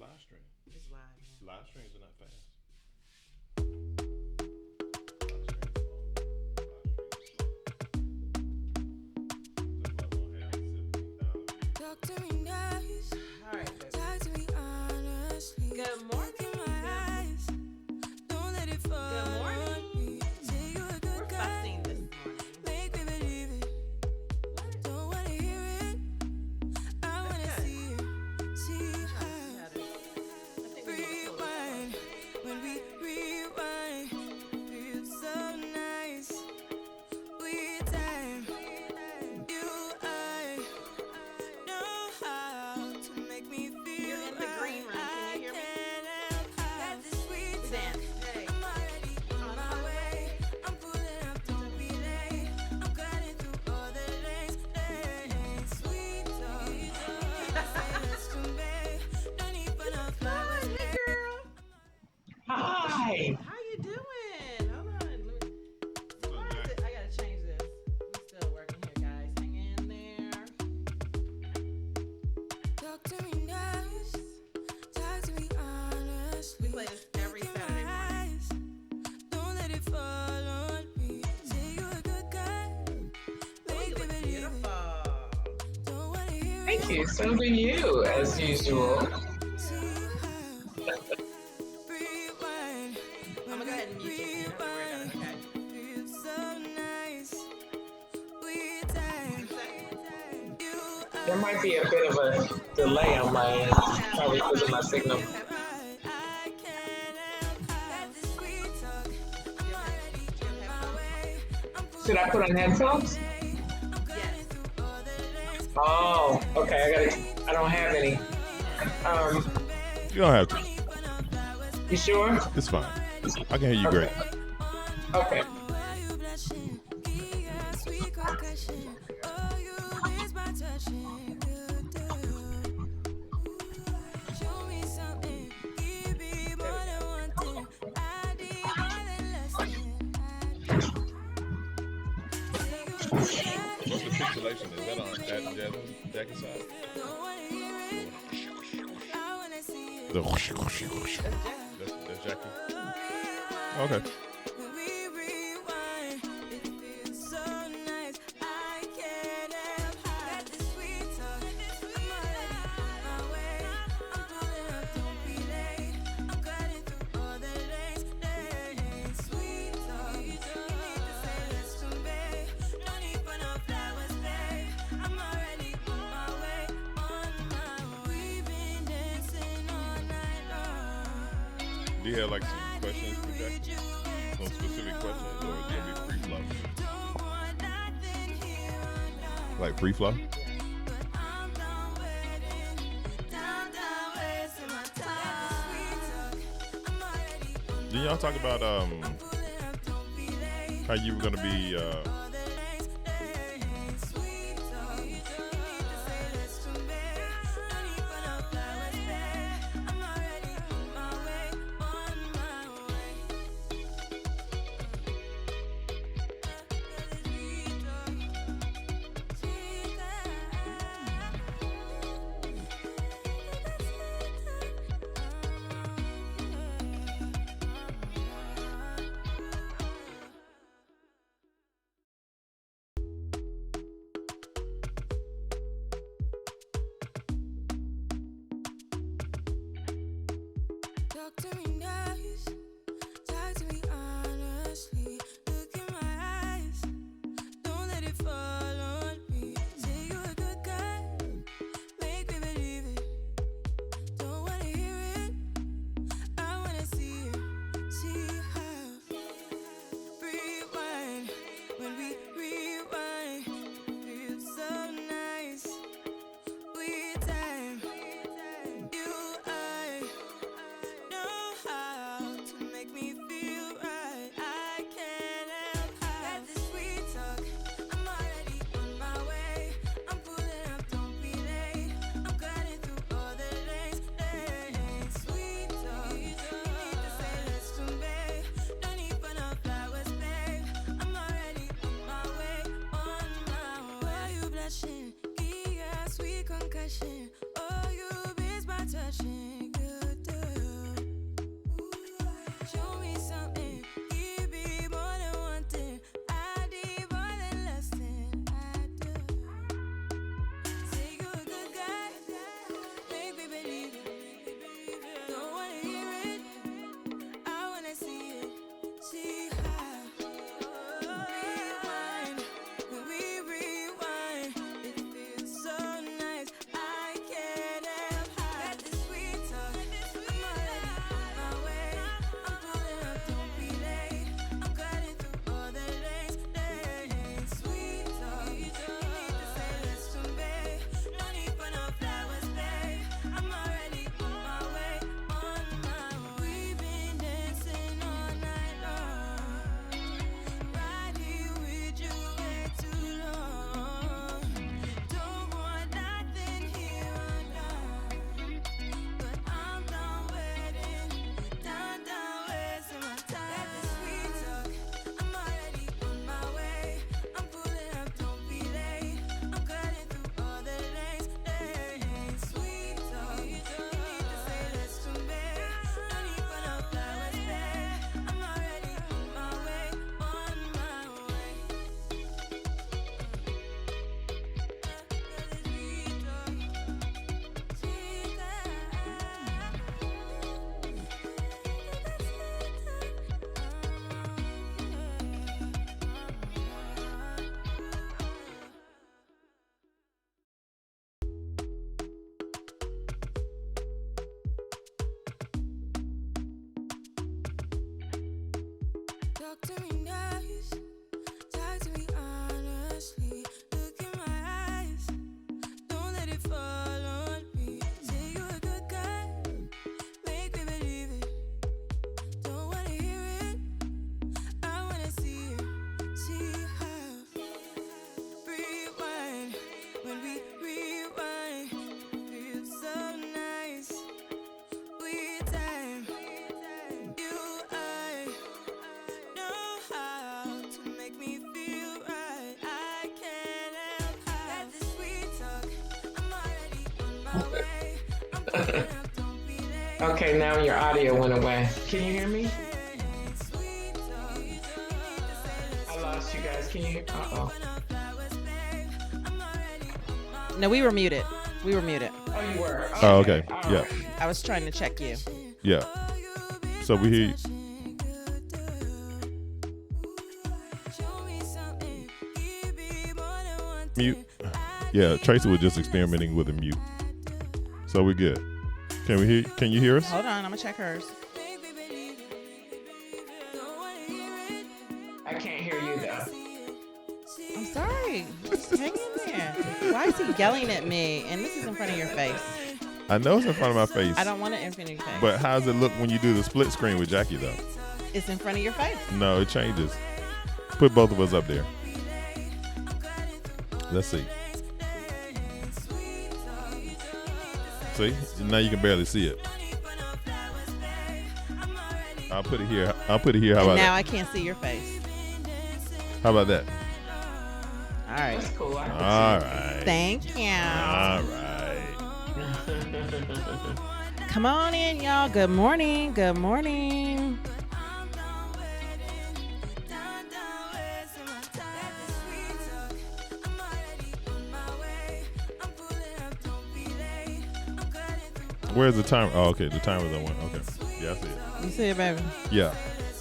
live stream. It's live. Yeah. Live streams are not fast. Talk to me nice. All right, baby. Talk to me honestly. Good morning. Look in my eyes. Don't let it fall. Good morning. Say you a good We're guy. fussing this morning. Make me believe it. What? Don't wanna hear it. I wanna That's good. see it. See how. I think we need to pull this Rewind. When we rewind, feels so nice. We time. You, I know how to make me feel. You're in the green room. Can you hear me? Can't help how this sweet Dance. talk. Hey. I'm already on my way. I'm pulling up, don't be late. I'm cutting through all the lanes. Sweet talk. Say let's convey. Don't need for no flowers. Hey, girl. Hi. How you doing? Hold on. Why is it? I gotta change this. We're still working here, guys. Hang in there. Talk to me nice. Talk to me honestly. We play this every Look in Saturday my morning. eyes. Don't let it fall on me. Say you a good guy. Oh, Make you me look believe beautiful. it. Don't wanna hear it. Thank you. So do you, as usual. See how. Rewind. I'm gonna go ahead and mute you so you don't have to worry about it, okay? Feels so nice. We time. You There might be a bit of a delay on my end, probably because of my signal. I can't help how this sweet talk. I'm already on my way. I'm Should I put on headphones? Yes. Oh, okay. I don't have any. You don't have to. You sure? It's fine. I can hear you great. Okay. What's the pixelation? Is that on that Jackie side? That's Jackie. Okay. Do you have like some questions for Jackie? Some specific questions, or do you be free flow? Like free flow? Did y'all talk about how you were gonna be Talk to me nice. Talk to me honestly. Look in my eyes. Don't let it fall on me. Say you a good guy. Make me believe it. Don't wanna hear it. I wanna see it. See how. Rewind. When we rewind, feels so nice. We time. You, I know how to make me feel right. I can't help how this sweet talk. I'm already on my way. I'm pulling up, don't be late. I'm cutting through all the lanes. Sweet talk. Need to say let's convey. No need for no flowers, babe. I'm already on my way. On my way. Why you blushing? Yeah, sweet concussion. Oh, you miss my touching. Yeah. to me nice. Talk to me honestly. Look in my eyes. Don't let it fall on me. Say you a good guy. Make me believe it. Don't wanna hear it. I wanna see it. See how. Rewind. When we rewind, feels so nice. We time. You, I know how to make me feel right. I can't help how. Got this sweet talk. I'm already on my way. I'm pulling up, don't be late. Okay, now your audio went away. Can you hear me? Sweet talk. You need to say I lost you guys. Can you hear? Uh-oh. flowers, babe. I'm already on my No, we were muted. We were muted. Oh, you were. Oh, okay. All Yeah. right. I was trying to check you. Yeah. So we hear you. show me something. Give me more than one Mute. Yeah, Tracy was just experimenting with a mute. So we're good. Can we hear? Can you hear us? Hold on, I'm gonna check hers. Make me believe it. Don't wanna hear it. I can't hear you though. I'm sorry. Just hang in there. Why is he yelling at me? And this is in front of your face. I know it's in front of my face. I don't want it in front of your face. But how does it look when you do the split screen with Jackie though? It's in front of your face. No, it changes. Put both of us up there. Let's see. See? Now you can barely see it. I'll put it here. I'll put it here. How And about now that? I can't see your face. How about that? All right. That's cool. I can All right. Thank you. All right. see. Come on in, y'all. Good morning. Good morning. Where's the timer? Oh, okay. The timer's on one. Okay. Yeah, I see it. You see it, baby? Yeah.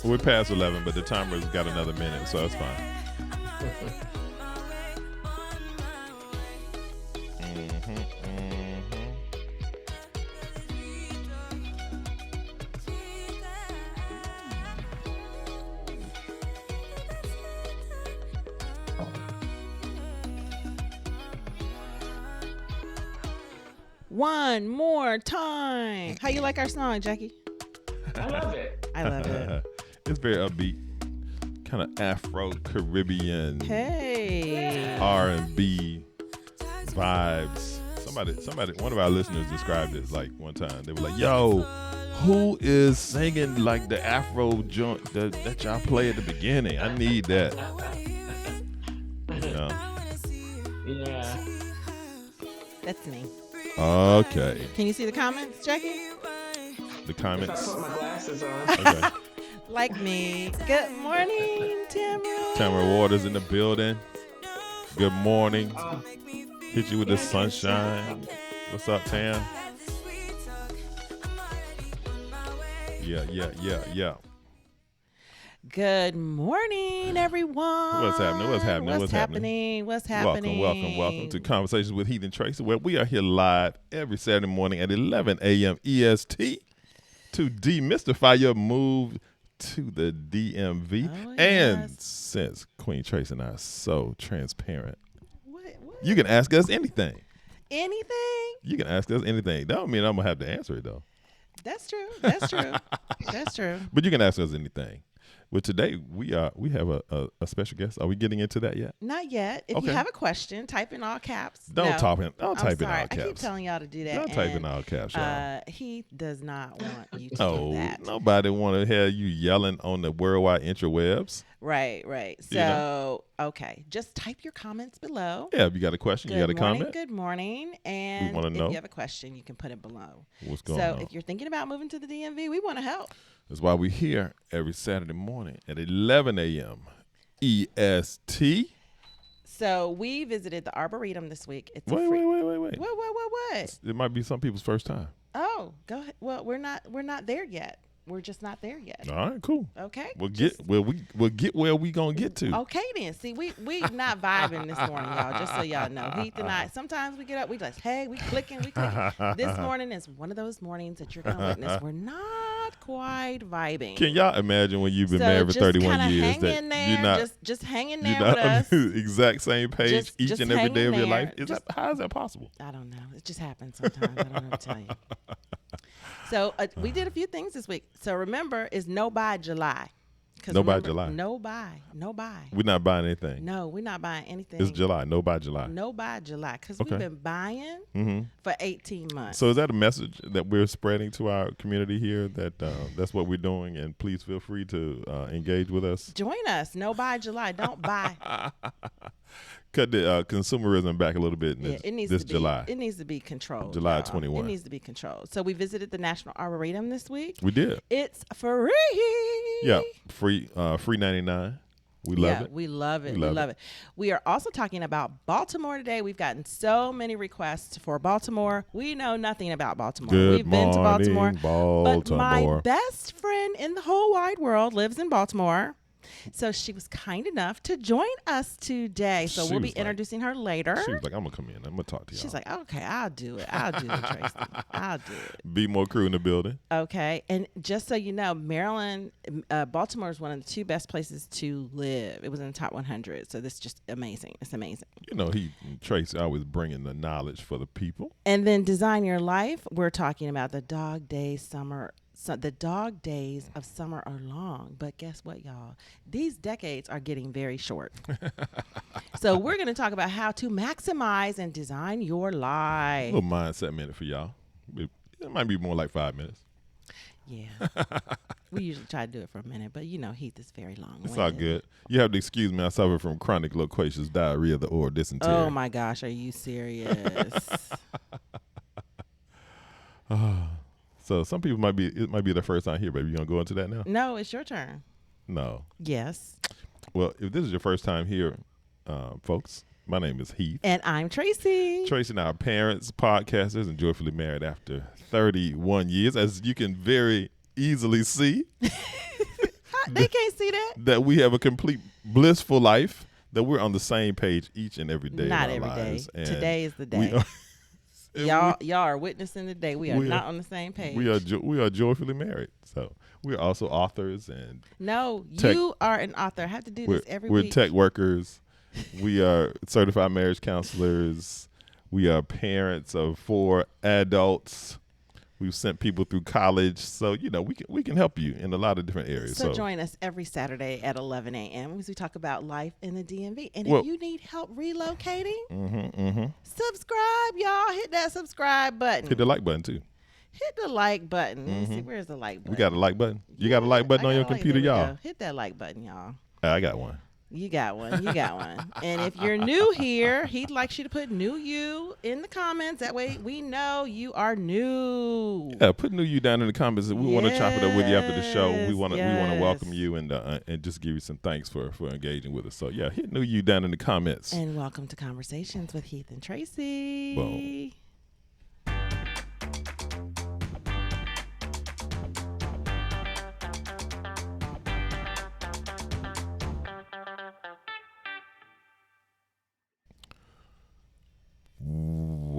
We're past 11, but the timer's got another minute, so that's fine. One more time. How you like our song, Jackie? I love it. I love it. It's very upbeat, kind of Afro-Caribbean, Hey. R&B vibes. Somebody, one of our listeners described it like one time. They were like, "Yo, who is singing like the Afro joint that y'all play at the beginning? I need that." You know? Yeah. That's me. Okay. Can you see the comments, Jackie? The If I comments. put my glasses on. Okay. Like me. Good morning, Tamara. Tamara Waters in the building. Good morning. Oh, Hit you with the sunshine. What's up, Tam? Yeah. Good morning, everyone. What's happening? What's happening? What's happening? What's happening? Welcome to Conversations with Heath and Tracy, where we are here live every Saturday morning at 11 a.m. EST to demystify your move to the DMV. Oh, And yes. since Queen Tracy and I are so transparent, What? you can ask us anything. Anything? You can ask us anything. That don't mean I'm going to have to answer it, though. That's true. That's true. That's true. But you can ask us anything. Well, today we have a special guest. Are we getting into that yet? Not yet. If Okay. you have a question, type in all caps. Don't No. type in I'm all sorry. caps. I keep telling y'all to do that. Don't type in and, all caps, y'all. He does not want you to do No, that. nobody want to hear you yelling on the worldwide interwebs. Right. So, You know? okay. Just type your comments below. Yeah, if you got a question, you got a comment. Good morning. And wanna if know. you have a question, you can put it below. What's going So on? if you're thinking about moving to the DMV, we want to help. That's why we're here every Saturday morning at 11 a.m. EST. So we visited the Arboretum this week. It's a Wait. free- What? It might be some people's first time. Oh, go ahead. Well, we're not there yet. we're just not there yet. All right, cool. Okay. We'll get where we gonna get to. Okay then. See, we not vibing this morning, y'all. Just so y'all know, Heath and I. Sometimes we get up, we like, hey, we clicking. This morning is one of those mornings that you're gonna witness. We're not quite vibing. Can y'all imagine when you've been So married for just 31 kinda years hang that in there, you're not just hanging you're there not with on us. the exact same page each Just and every day hang of your in life? there. How is that possible? I don't know. It just happens sometimes. I don't know what to tell you. So we did a few things this week. So remember, it's no buy July. No buy July. No buy. We're not buying anything. No, we're not buying anything. It's July. No buy July. No buy July, because Okay. we've been buying for 18 months. So is that a message that we're spreading to our community here that that's what we're doing? And please feel free to engage with us. Join us. No buy July. Don't buy. Cut the consumerism back a little bit in It needs this to be, July. It needs to be controlled. July y'all. 21. It needs to be controlled. So we visited the National Arboretum this week. We did. It's free. Yeah, free 99. We love it. We love it. We love it. We are also talking about Baltimore today. We've gotten so many requests for Baltimore. We know nothing about Baltimore. Good We've been to Baltimore. Baltimore. But my best friend in the whole wide world lives in Baltimore. So she was kind enough to join us today. So we'll be introducing her later. She was like, I'm going to come in. I'm going to talk to y'all. She's like, okay, I'll do it. I'll do it, Tracy. I'll do it. Be more crew in the building. Okay. And just so you know, Maryland, Baltimore is one of the 2 best places to live. It was in the top 100. So this is just amazing. It's amazing. You know, Tracy always bringing the knowledge for the people. And then Design Your Life, we're talking about the dog days summer. So the dog days of summer are long, but guess what, y'all? These decades are getting very short. So we're going to talk about how to maximize and design your A life. little mindset minute for y'all. It might be more like 5 minutes. Yeah. We usually try to do it for a minute, but you know, Heath is very long. It's all good. You have to excuse me. I suffer from chronic loquacious diarrhea or dysentery. Oh my gosh, are you serious? So some people it might be their first time here, baby. You gonna go into that now? No, it's your turn. No. Yes. Well, if this is your first time here, folks, my name is Heath. And I'm Tracy. Tracy and I are parents, podcasters, and joyfully married after 31 years, as you can very easily see. They can't see that. That we have a complete blissful life. That we're on the same page each and every day. Not of every our day. lives. And Today is the we day. are- Y'all are witnessing the day. We are not on the same page. We are joyfully married. So we are also authors and No, tech- you are an author. I have to do this every we're week. tech workers. We are certified marriage counselors. We are parents of 4 adults. We've sent people through college, so you know we can help you in a lot of different areas. So join us every Saturday at 11 a.m. as we talk about life in the DMV. And Well- if you need help relocating, Mm-hmm. subscribe, y'all. Hit that subscribe button. Hit the like button too. Hit the like button. Let me see, where's the like button? We got a like button. You got a like button I on got your a like. computer, There we y'all. go. Hit that like button, y'all. I got one. You got one. You got one. And if you're new here, he'd like you to put new you in the comments. That way we know you are new. Yeah, put new you down in the comments. We want to chop it up with you after the show. We want to Yes. welcome you and just give you some thanks for engaging with us. So yeah, hit new you down in the comments. And welcome to Conversations with Heath and Tracy. Boom.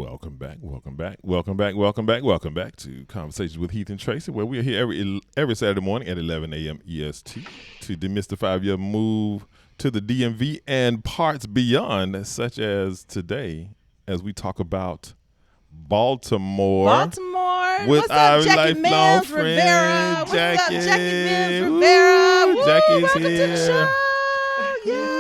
Welcome back to Conversations with Heath and Tracy, where we are here every Saturday morning at 11 a.m. EST to demystify your move to the DMV and parts beyond, such as today, as we talk about Baltimore. Baltimore. With What's our up, Jackie lifelong Mills friend, Rivera? What's Jackie. up, Jackie Mills Rivera? Woo, Woo, Jackie's welcome to here. the show. Yay.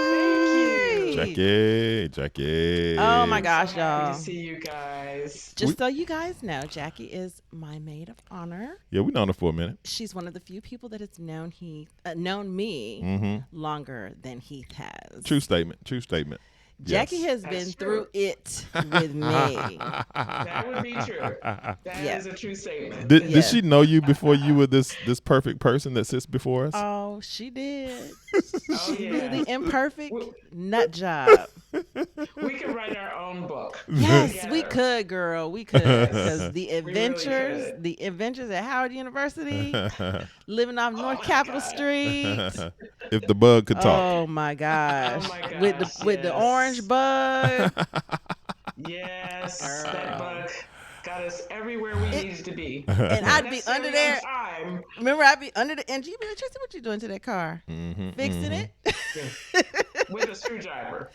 Jackie. Oh my gosh, Happy y'all. to see you guys. Just so you guys know, Jackie is my maid of honor. Yeah, we known her for a minute. She's one of the few people that has known me Mm-hmm. longer than Heath has. True statement. Jackie Yes. has That's been true. through it with me. That would be true. That is Yeah. a true statement. Did Yeah. she know you before you were this perfect person that sits before us? Oh, Oh, she did. Oh She did the yeah. imperfect We, nut job. we could write our own book Yes, we together. could, girl. We could. Because Yes, the adventures at Howard University, living off Oh North my Capitol God. Street. If the bug could talk. Oh my Oh gosh. my With gosh. the orange Yes. bug. Yes. That Girl. bug got us everywhere we It, needed to be. and Not I'd be under necessarily on there. time. Remember, I'd be under the and you'd be like, Tracy, what you doing to that car? Fixing it? Yeah. With a screwdriver.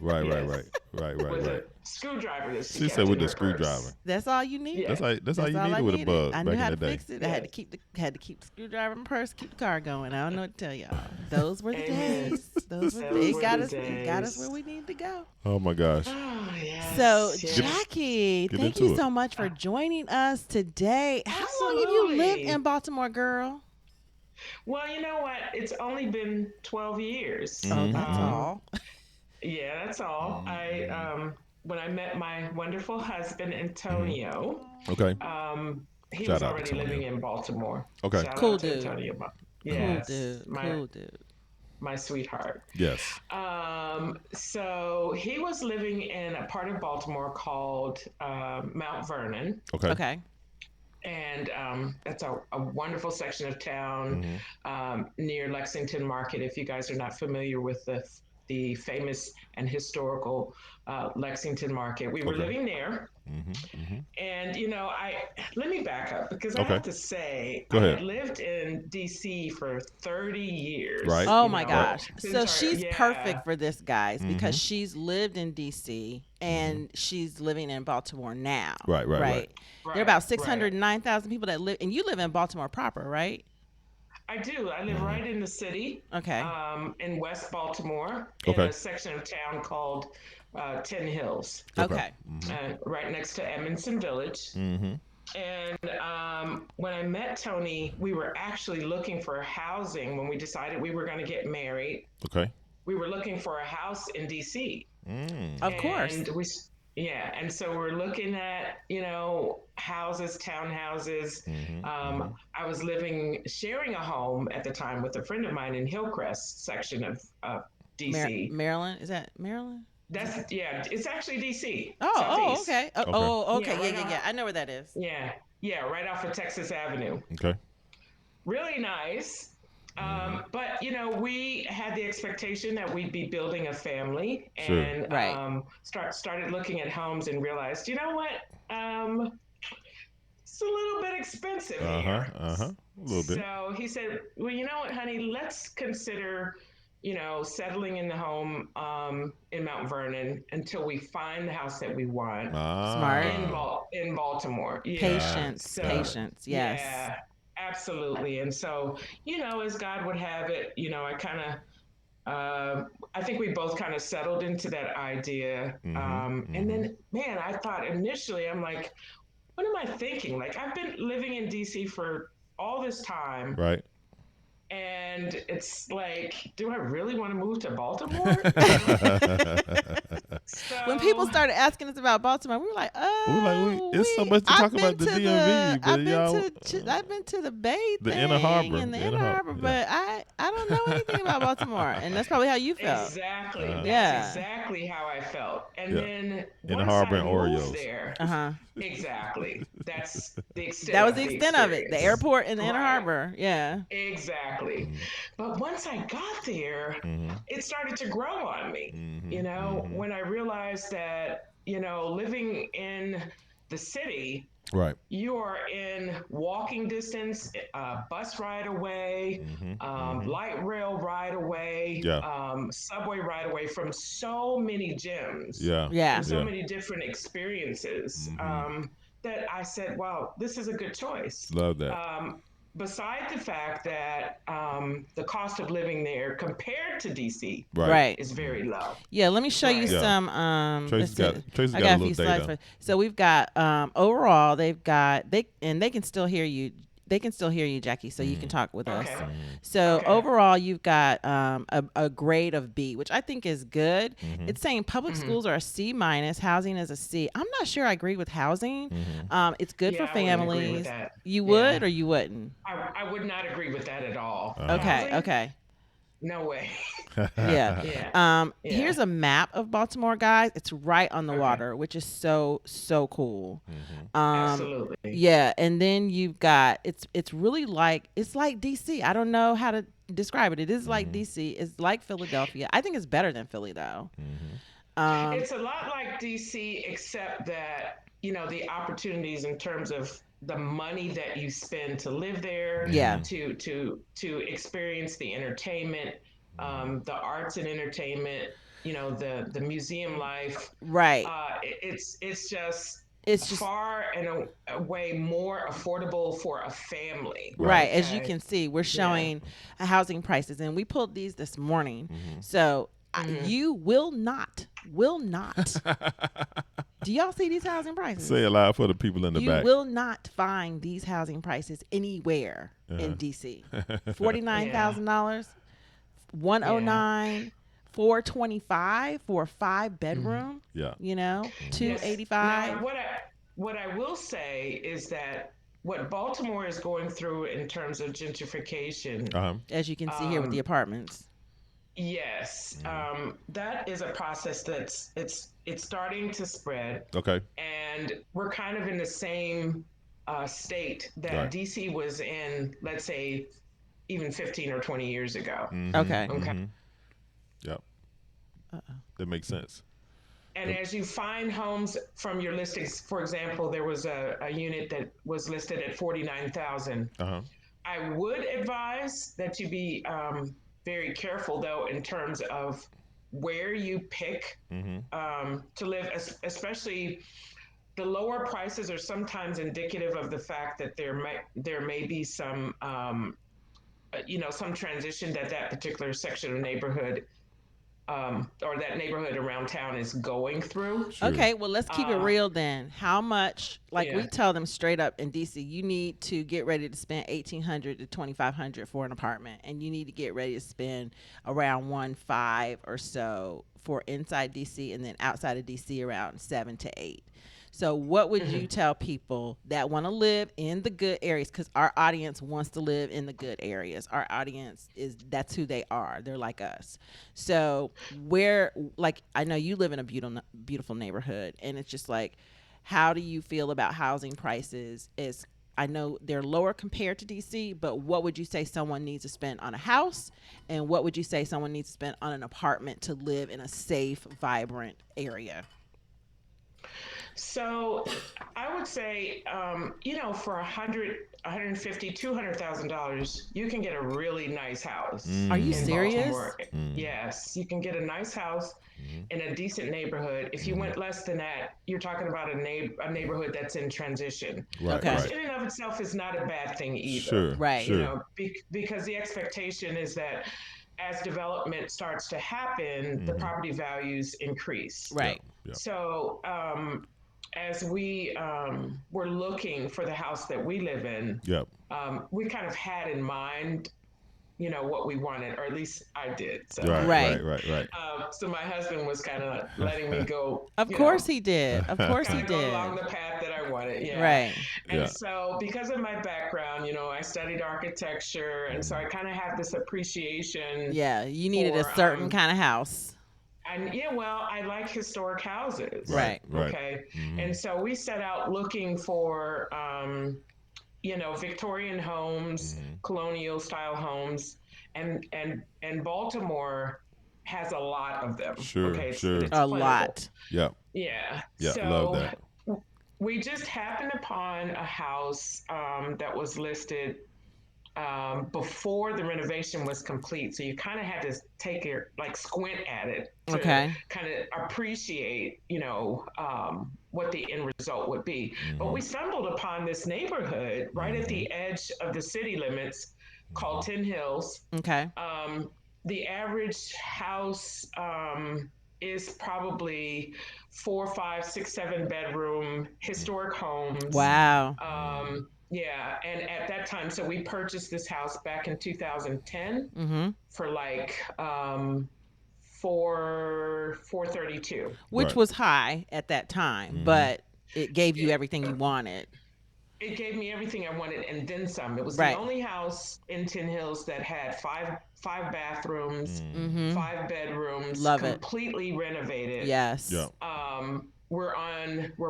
Right, right, Yes. right. With a screwdriver that She kept said with in the her purse. screwdriver. That's all you need. Yeah. That's all you I needed with a bug I back knew how in to the day. fix it. I had to keep the screwdriver in my purse, keep the car going. I don't know what to tell y'all. Those were the Amen. days. Those were Those it were got the us it got us days. where we need to go. Oh my gosh. Oh, yes. So yes. Jackie, Get thank into you it. so much for joining us today. How long have you lived Absolutely. in Baltimore, girl? Well, you know what? It's only been 12 years. Oh, that's Mhm. all. Yeah, that's all. When I met my wonderful husband Antonio, Okay. he Shout was out, already Antonio. living in Baltimore. Okay. Shout Cool out to dude. Antonio. Cool Yes, dude. my Cool dude. my sweetheart. Yes. So he was living in a part of Baltimore called Mount Vernon, Okay. Okay. and that's a wonderful section of town near Lexington Market. If you guys are not familiar with the famous and historical Lexington Market, we were Okay. living there. And I let me back up because I Okay. have to say Go I ahead. had lived in DC for 30 years. Right. Oh you my know, gosh. since So our- she's yeah. perfect for this, guys, because she's lived in DC and she's living in Baltimore now. Right. There are Right, about right. 609,000 people that live, and you live in Baltimore proper, right? I do. I live right in the city. Okay. In West Baltimore, Okay. in a section of town called Ten Hills, Okay. right next to Edmondson Village. And when I met Tony, we were actually looking for housing when we decided we were going to get married. Okay. We were looking for a house in DC. Of course. And and so we're looking at, houses, townhouses. I was sharing a home at the time with a friend of mine in Hillcrest section of DC. Maryland? Is that Maryland? It's actually DC. Oh, Southeast. okay. Okay. Okay. Yeah, right Yeah. on. I know where that is. Yeah, right off of Texas Avenue. Okay. Really nice. But we had the expectation that we'd be building a family, Sure. and Right. started looking at homes and realized, you know what, it's a little bit expensive here. A little bit. So he said, well, you know what, honey, let's consider, settling in the home in Mount Vernon until we find the house that we want Smart. in Baltimore. Yeah. Patience. So- Patience. Yes. Yeah, absolutely. And so, as God would have it, I kind of, I think we both kind of settled into that idea. And then, man, I thought initially, I'm like, what am I thinking? Like, I've been living in DC for all this time. Right. And it's like, do I really want to move to Baltimore? So, When people started asking us about Baltimore, we were like, it's so much to talk about the DMV, but I've been to the Bay The thing Inner Harbor, and the the Inner Inner Harbor, Harbor, but I don't know anything about Baltimore, and that's probably how you felt. Exactly. That's Yeah. exactly how I felt. And Yeah. then Inner once Harbor I and moved Oreos. there, Exactly. That's the extent. That was of the extent of it. The experience. airport and the Inner Right. Harbor. Yeah. Exactly. But once I got there, it started to grow on me. When I realized that, living in the city, Right. you are in walking distance, bus ride away, light rail ride away, subway ride away from so many gyms, Yeah. and so many different experiences, that I said, wow, this is a good choice. Love that. Beside the fact that the cost of living there compared to DC Right. is very low. Yeah, let me show you Right. Yeah. some. Tracy's let's got- see. Tracy's I got a got a little few slides data. for. So we've got overall, they can still hear you. they can still hear you, Jackie, so you can talk with us. Okay. So Okay. overall, you've got a grade of B, which I think is good. It's saying public Mm-hmm. schools are a C minus, housing is a C. I'm not sure I agree with housing. It's good for Yeah, I wouldn't agree with families. that. You would Yeah. or you wouldn't? I would not agree with that at all. Okay, Housing? okay. No way. Yeah. Yeah. Here's Yeah. a map of Baltimore, guys. It's right on the Okay. water, which is so cool. Mm-hmm. Absolutely. Yeah, and then you've got it's really like it's like DC. I don't know how to describe it. It is like DC. It's like Philadelphia. I think it's better than Philly though. It's a lot like DC, except that, the opportunities in terms of the money that you spend to live there, Yeah. to experience the entertainment, the arts and entertainment, the museum life. Right. It's just It's just far and away more affordable for a family. right. Right. As you Okay. can see, we're Yeah. showing housing prices, and we pulled these this morning. Mm-hmm. So Hmm. you will not. Do y'all see these housing prices? Say it loud for the people in the You back. will not find these housing prices anywhere in DC. $49,000, 109, 425 for a 5-bedroom. Yeah. You know, Yes. 285. Now, what I will say is that what Baltimore is going through in terms of gentrification, Uh-huh. As you can see here with the apartments. yes, that is a process it's starting to spread, Okay. and we're kind of in the same state that Right. DC was in, let's say, even 15 or 20 years ago. Okay. Okay. Yep. That makes sense. And as you find homes from your listings, for example, there was a unit that was listed at 49,000. Uh-huh. I would advise that you be very careful, though, in terms of where you pick to live, especially the lower prices are sometimes indicative of the fact that there may be some some transition that particular section of neighborhood or that neighborhood around town is going through. Sure. Okay, well, let's keep it Uh, real then. How much, like we yeah. tell them straight up in DC, you need to get ready to spend 1,800 to 2,500 for an apartment, and you need to get ready to spend around 1.5 or so for inside DC, and then outside of DC around 7 to 8. So, what would you tell people that want to live in the good areas? Because our audience wants to live in the good areas. Our audience that's who they are. They're like us. So, where, like, I know you live in a beautiful neighborhood, and it's just like, how do you feel about housing prices? I know they're lower compared to DC, but what would you say someone needs to spend on a house, and what would you say someone needs to spend on an apartment to live in a safe, vibrant area? So I would say, for 150, $200,000, you can get a really nice house Are you in serious? Baltimore. Yes, you can get a nice house in a decent neighborhood. If you went less than that, you're talking about a neighborhood that's in transition, Right. Okay. which Right. in and of itself is not a bad thing either. Sure. Right. Sure. Because the expectation is that as development starts to happen, the property values increase. Right. Yep. So, as we were looking for the house that we live in, Yep. we kind of had in mind, what we wanted, or at least I did. So, Right. Right. Right. Right. Right. so my husband was kind of letting me go. Of course he did. Of course he Kind of go did. along the path that I wanted. Yeah. Right. And Yeah. so, because of my background, I studied architecture, and so I kind of have this appreciation. Yeah, you needed a For, certain kind of house. And yeah, well, I like historic houses. Right. Right. Okay. And so we set out looking for, Victorian homes, colonial style homes, and Baltimore has a lot of them. Sure, Okay. sure. A plentiful. lot. Yep. Yeah. Yeah. So Love that. we just happened upon a house that was listed before the renovation was complete. So you kind of had to take it, like squint at it to Okay. kind of appreciate, what the end result would be. But we stumbled upon this neighborhood right at the edge of the city limits called Tin Hills. Okay. The average house is probably 4, 5, 6, 7 bedroom historic homes. Wow. Yeah, and at that time, so we purchased this house back in 2010 Mm-hmm. for like 432. Which Right. was high at that time, Mm-hmm. but it gave you It, everything you wanted. it gave me everything I wanted and then some. It was the Right. only house in Tin Hills that had five bathrooms, Mm-hmm. five bedrooms, Love it. completely renovated. Yeah. Yes. We're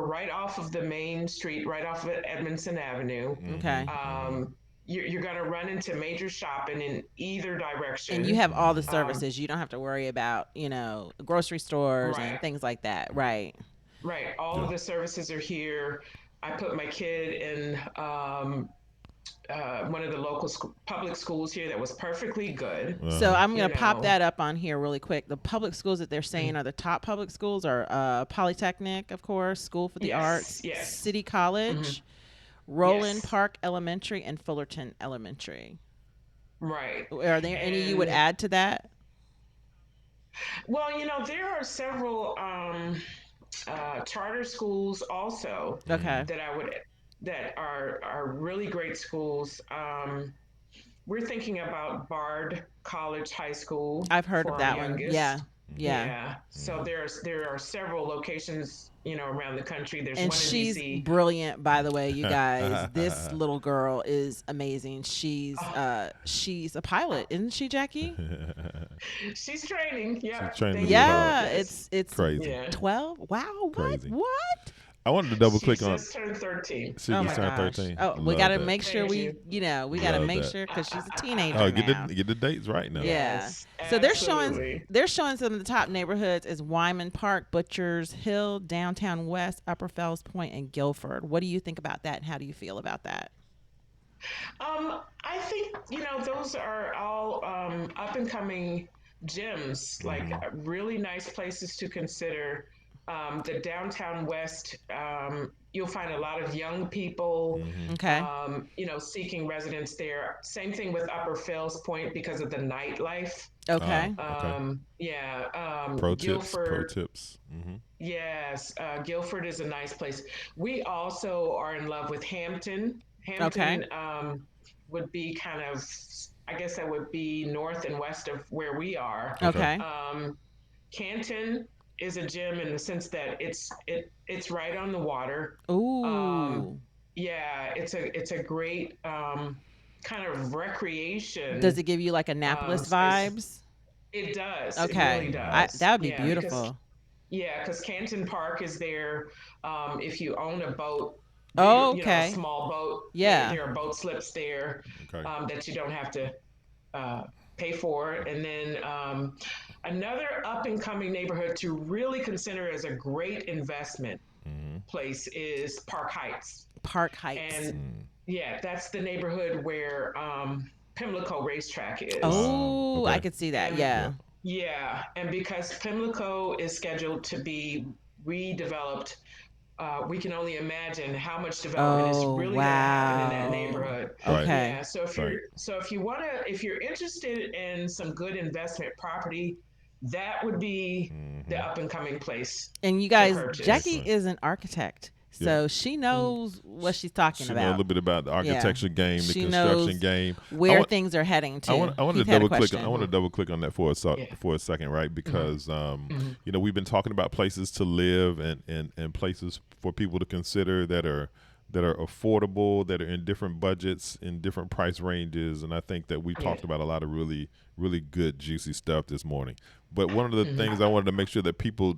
right off of the main street, right off of Edmondson Avenue. Mm-hmm. Okay. Mm-hmm. You're going to run into major shopping in either And you direction. have all the Um, services. You don't have to worry about, grocery stores and right, things like that. Right. right. All of Yeah. the services are here. I put my kid in one of the local public schools here that was perfectly good. So Uh-huh. I'm You gonna pop know, that up on here really quick. The public schools that they're saying are the top public schools are Polytechnic, of course, School for the yes, Arts, yes, City hmm College, Roland yes, Park Elementary, and Fullerton Elementary. right. Are there any you would And add to that? well, there are several charter schools also Okay. that I would that are really great schools. We're thinking about Bard College High School I've heard of for our that one. Yeah. youngest. Yeah. Yeah, so there are several locations around the country. There's And one in she's DC. brilliant, by the way, you guys. This little girl is amazing. Oh, She's a pilot, isn't she, Jackie? she's training. She's Yeah, training they really do. hard. Yeah, Yes. it's Crazy. Yeah. 12. Wow, what? Crazy. What? I wanted to double click She's on. just turned 13. She Oh just my turned gosh. 13. Oh, we Love got to that. make sure Thank you. we got to Love make that. sure cuz she's a teenager Oh, now. get the dates right now. Yeah. Yes, So absolutely. they're showing some of the top neighborhoods is Wyman Park, Butchers Hill, Downtown West, Upper Fells Point, and Guilford. What do you think about that and how do you feel about that? I think those are all up and coming gems, like Mm-hmm. really nice places to consider. The downtown West, you'll find a lot of young people, Mm-hmm. Okay. seeking residence there. Same thing with Upper Fells Point because of the nightlife. Okay. Okay. Yeah, Pro tips. Pro Guilford. tips. Mm-hmm. Yes, Guilford is a nice place. We also are in love with Hampton. Okay. Hampton would be kind of, I guess that would be north and west of where we are. Okay. Okay. Canton is a gym in the sense that it's right on the water. Um, Ooh. yeah, it's a great kind of recreation Does it give you like Annapolis space. vibes? It does. It Okay. really does. That would be Yeah, because beautiful. Canton Park is there. If you own a boat, bigger, Oh, a okay. small boat, Yeah. there are boat slips there Okay. that you don't have to uh, pay for. And then another up and coming neighborhood to really consider as a great investment Mm-hmm. place is Park Heights. Park Heights. And yeah, that's the neighborhood where Pimlico Racetrack is. Oh, I Okay. could see that. And Yeah. yeah, and because Pimlico is scheduled to be redeveloped, we can only imagine how much development is Oh, really going to happen in that wow. neighborhood. Right. Okay. Yeah, so Right. if you're interested in some good investment property, that would be the Mm-hmm. up and coming place And you to guys, purchase. Jackie is an architect, so she knows what she's talking She know a little about. bit about the Yeah. architecture game, the She construction knows game. where want- things are heading to. I want to Keith had a double click. question. I want to double click on that for Yeah. for a second, right? Because Mhm. we've been talking about places to live and places for people to consider that are affordable, that are in different budgets, in different price ranges, and I think that we talked Yeah. about a lot of really really good juicy stuff this morning. But one of the Mhm. things I wanted to make sure that people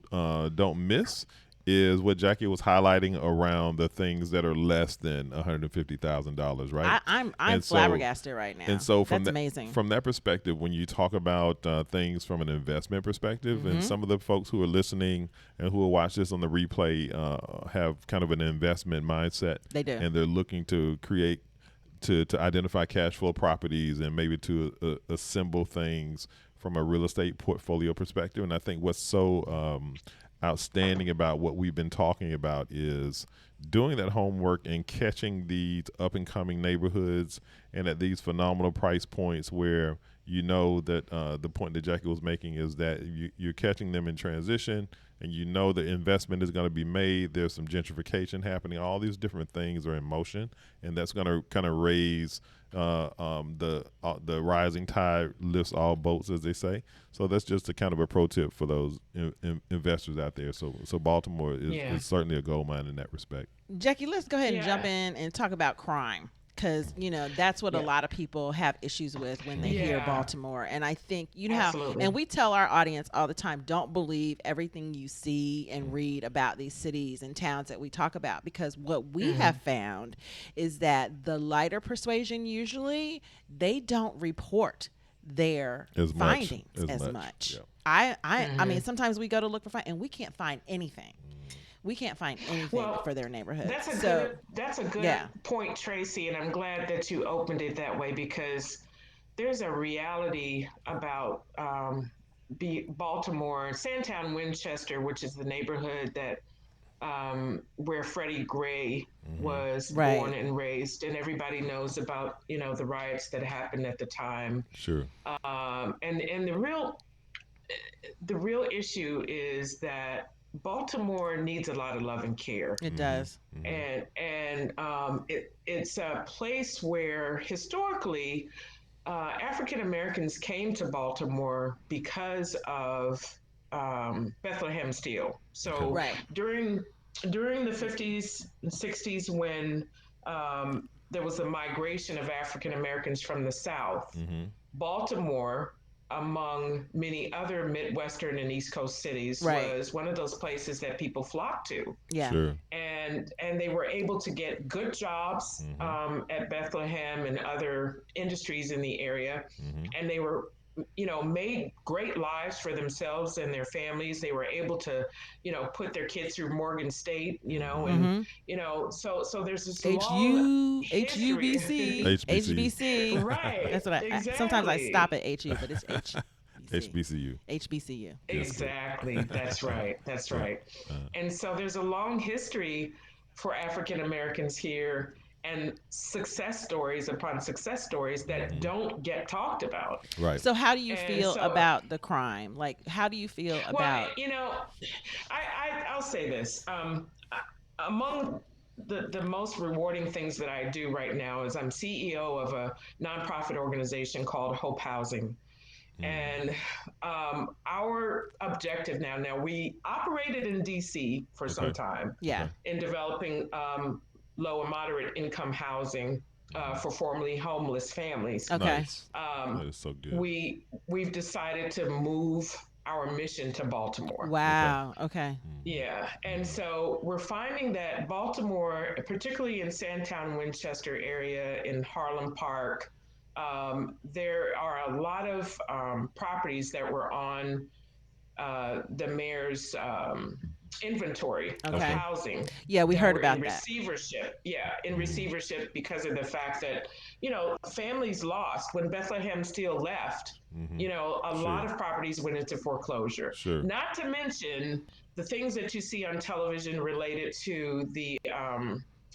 don't miss is what Jackie was highlighting around the things that are less than $150,000, right? I'm And so- flabbergasted right now. And so that's amazing. from that perspective, when you talk about things from an investment perspective, Mm-hmm. and some of the folks who are listening and who will watch this on the replay have kind of an investment mindset, They do. and they're looking to create to identify cash flow properties and maybe to assemble things from a real estate portfolio perspective. And I think what's so outstanding about what we've been talking about is doing that homework and catching these up and coming neighborhoods and at these phenomenal price points where that the point that Jackie was making is that you're catching them in transition and you know the investment is going to be made. There's some gentrification happening. All these different things are in motion, and that's going to kind of raise the rising tide lifts all boats, as they say. So that's just a kind of a pro tip for those investors out there. So Baltimore Yeah. is certainly a gold mine in that respect. Jackie, let's go ahead and jump Yeah. in and talk about crime. Because, that's what a Yeah. lot of people have issues with when they hear Yeah. Baltimore. And I think, how, Absolutely. and we tell our audience all the time, don't believe everything you see and read about these cities and towns that we talk about. Because what we have found is that the lighter persuasion, usually, they don't report their As much. findings as much. Yeah. I mean, sometimes we go to look for and we can't find anything. We can't find anything Well, for their neighborhood. that's a good yeah. point, Tracy, and I'm glad that you opened it that way because there's a reality about Baltimore, Sandtown, Winchester, which is the neighborhood that where Freddie Gray was Right. born and raised, and everybody knows about the riots that happened at the time. Sure. And the real issue is that Baltimore needs a lot of love and care. It does. It's a place where historically African Americans came to Baltimore because of Bethlehem Steel. So Right. during the 50s and 60s, when there was a migration of African Americans from the South, Baltimore, among many other Midwestern and East Coast cities, Right. was one of those places that people flocked to. Yeah. Sure. And they were able to get good jobs at Bethlehem and other industries in the area, and they were made great lives for themselves and their families. They were able to put their kids through Morgan State, and so there's this long history. HBCU. Right, That's what sometimes I exactly. stop at HU, but it's HBCU. HBCU. Exactly. That's right. That's right. And so there's a long history for African Americans here and success stories upon success stories that don't get talked about. Right. So how do you And feel so, about the crime? Like, how do you feel well, about? I'll say this. Among the most rewarding things that I do right now is I'm CEO of a nonprofit organization called Hope Housing. And our objective now we operated in DC for some time Yeah. in developing low and moderate income housing for formerly homeless families. Okay. Nice. That is so good. We've decided to move our mission to Baltimore. Wow. Okay. Yeah. And so we're finding that Baltimore, particularly in Sandtown, Winchester area, in Harlem Park, there are a lot of properties that were on the mayor's inventory of Okay. housing. Yeah, we that heard were about in that. receivership. Yeah, in receivership because of the fact that families lost when Bethlehem Steel left. A lot of properties went into foreclosure. Sure. Not to mention the things that you see on television related to the